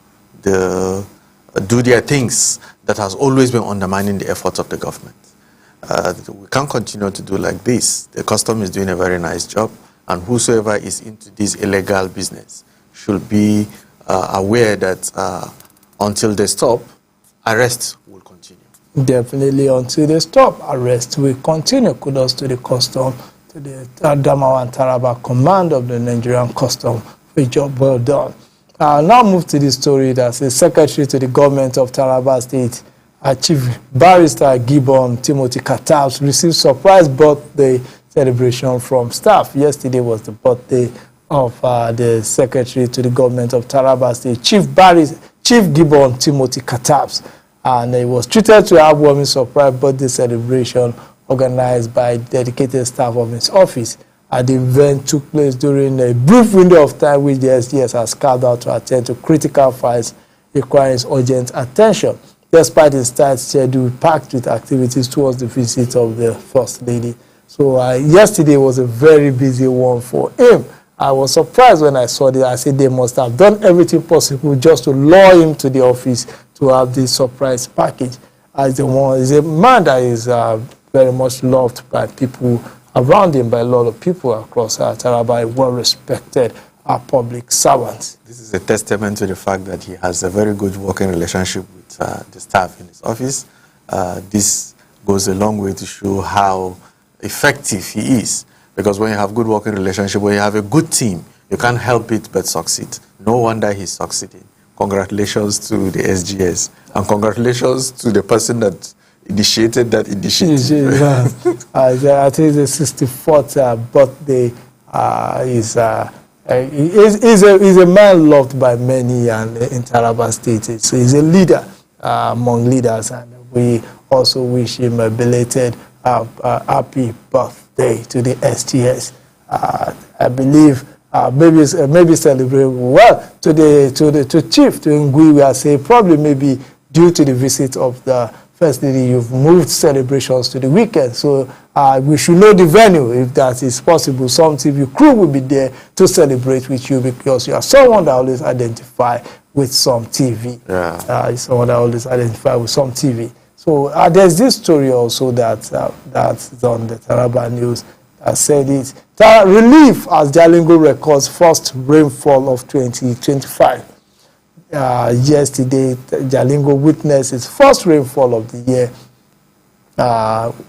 do their things that has always been undermining the efforts of the government. We can't continue to do like this. The custom is doing a very nice job, and whosoever is into this illegal business should be aware that until they stop, arrest will continue. Definitely, until they stop, arrest will continue. Kudos to the custom, to the Adamawa and Taraba command of the Nigerian custom for a job well done. Now move to the story that the Secretary to the government of Taraba State, Chief Barrister Gibbon Timothy Katabs, received surprise birthday celebration from staff. Yesterday was the birthday of the Secretary to the government of Taraba State, Chief Gibbon Timothy Katabs, and he was treated to a warming surprise birthday celebration organized by dedicated staff of his office. The event took place during a brief window of time which the SGS has carved out to attend to critical files requiring urgent attention. Despite his tight schedule packed with activities towards the visit of the First Lady. So yesterday was a very busy one for him. I was surprised when I saw this. I said they must have done everything possible just to lure him to the office to have this surprise package. He's a man that is very much loved by people around him, by a lot of people across Taraba, a well-respected public servant. This is a testament to the fact that he has a very good working relationship with the staff in his office. This goes a long way to show how effective he is. Because when you have good working relationship, when you have a good team, you can't help it but succeed. No wonder he's succeeding. Congratulations to the SGS. And congratulations to the person that initiated that initiative. I think the 64th birthday he's a man loved by many and in Taraba State. So he's a leader among leaders, and we also wish him a belated happy birthday to the SGS. I believe maybe celebrate well to Chief to Ngui. We are saying probably maybe due to the visit of the First Lady, you've moved celebrations to the weekend. So we should know the venue if that is possible. Some TV crew will be there to celebrate with you because you are someone that always identify with some TV. Yeah. Someone that always identify with some TV. So there's this story also that's on the Taraba News that said it. Relief as Jalingo records first rainfall of 2025. Yesterday, Jalingo witnessed its first rainfall of the year,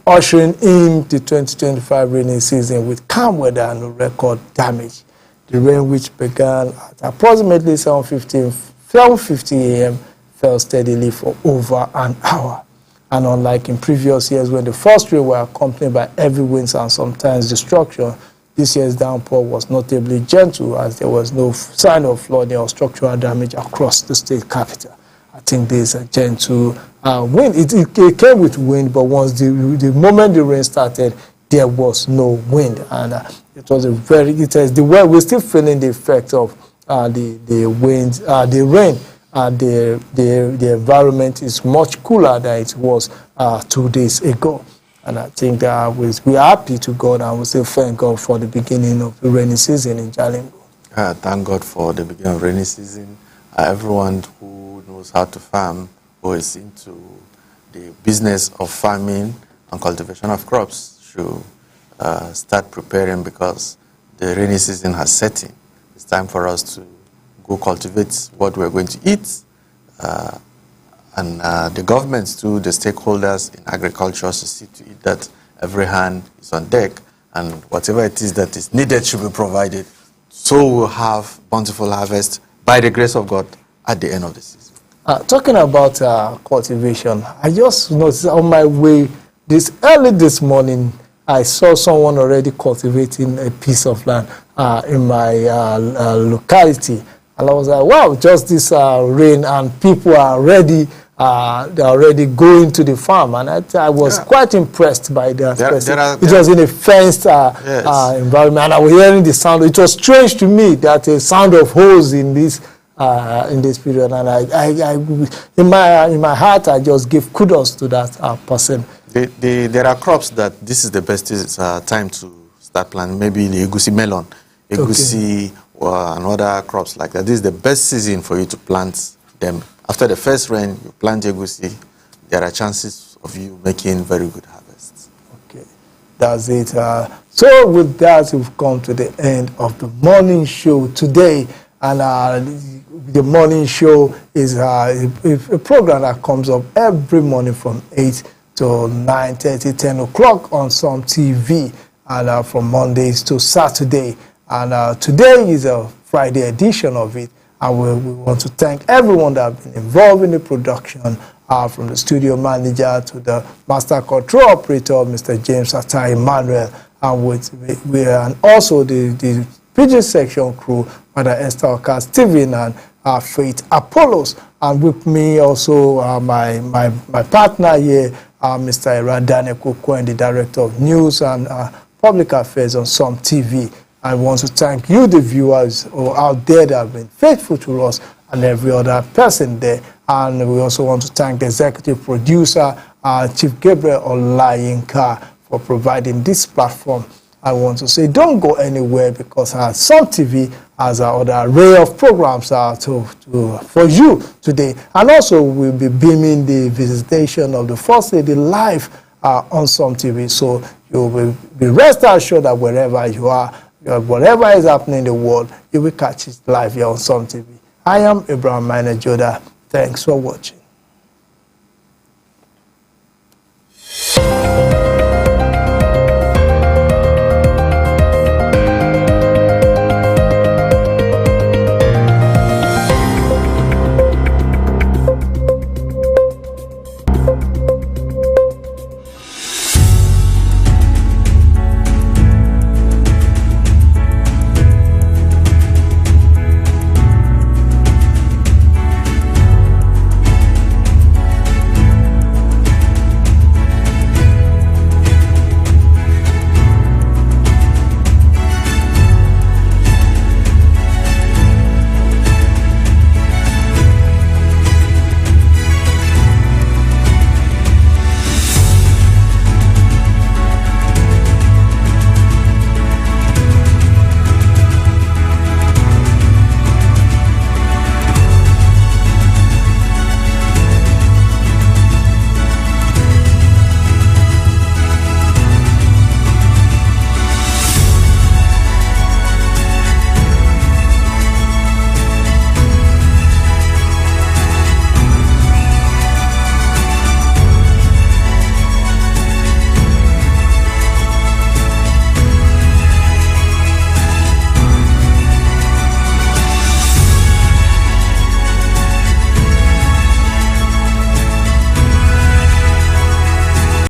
ushering in the 2025 rainy season with calm weather and no record damage. The rain, which began at approximately 7:50 a.m., fell steadily for over an hour. And unlike in previous years when the first rain were accompanied by heavy winds and sometimes destruction, this year's downpour was notably gentle as there was no sign of flooding or structural damage across the state capital. I think there's a gentle wind. It came with wind, but once the moment the rain started, there was no wind. And it was we're still feeling the effect of the wind, the rain. The environment is much cooler than it was 2 days ago. And I think that we are happy to God and we still thank God for the beginning of the rainy season in Jalingo. Thank God for the beginning of rainy season. Everyone who knows how to farm, who is into the business of farming and cultivation of crops should start preparing because the rainy season has set in. It's time for us to go cultivate what we're going to eat. And the governments too, the stakeholders in agriculture to see to it that every hand is on deck and whatever it is that is needed should be provided. So we'll have bountiful harvest by the grace of God at the end of the season. Talking about cultivation, I just noticed on my way early this morning, I saw someone already cultivating a piece of land in my locality. And I was like, wow, just this rain and people are already they're already going to the farm, and I was quite impressed by that. It was in a fenced environment, and I was hearing the sound. It was strange to me that a sound of hose in this period, and I in my heart, I just give kudos to that person. There are crops that this is the best time to start planting. Maybe the egusi melon, egusi, and other crops like that. This is the best season for you to plant them. After the first rain, you plant egusi. There are chances of you making very good harvests. Okay, that's it. So with that, we've come to the end of the morning show today. And the morning show is a program that comes up every morning from 8 to 9:30, 10 o'clock on some TV, and from Mondays to Saturday. And today is a Friday edition of it. And we want to thank everyone that has been involved in the production, from the studio manager to the master control operator, Mr. James Atai Emmanuel, and also the PG section crew, Mother Esther Oka, Stephen, and Faith Apollos. And with me also my partner here, Mr. Iradane Kukwen, the Director of News and Public Affairs on Some TV. I want to thank you, the viewers out there that have been faithful to us, and every other person there. And we also want to thank the executive producer, Chief Gabriel Olayinka, for providing this platform. I want to say don't go anywhere, because Some TV has another array of programs for you today. And also we'll be beaming the visitation of the First Lady live on Some TV. So you will be rest assured that wherever you are, whatever is happening in the world, you will catch it live here on Some TV. I am Abraham Minor Joda. Thanks for watching.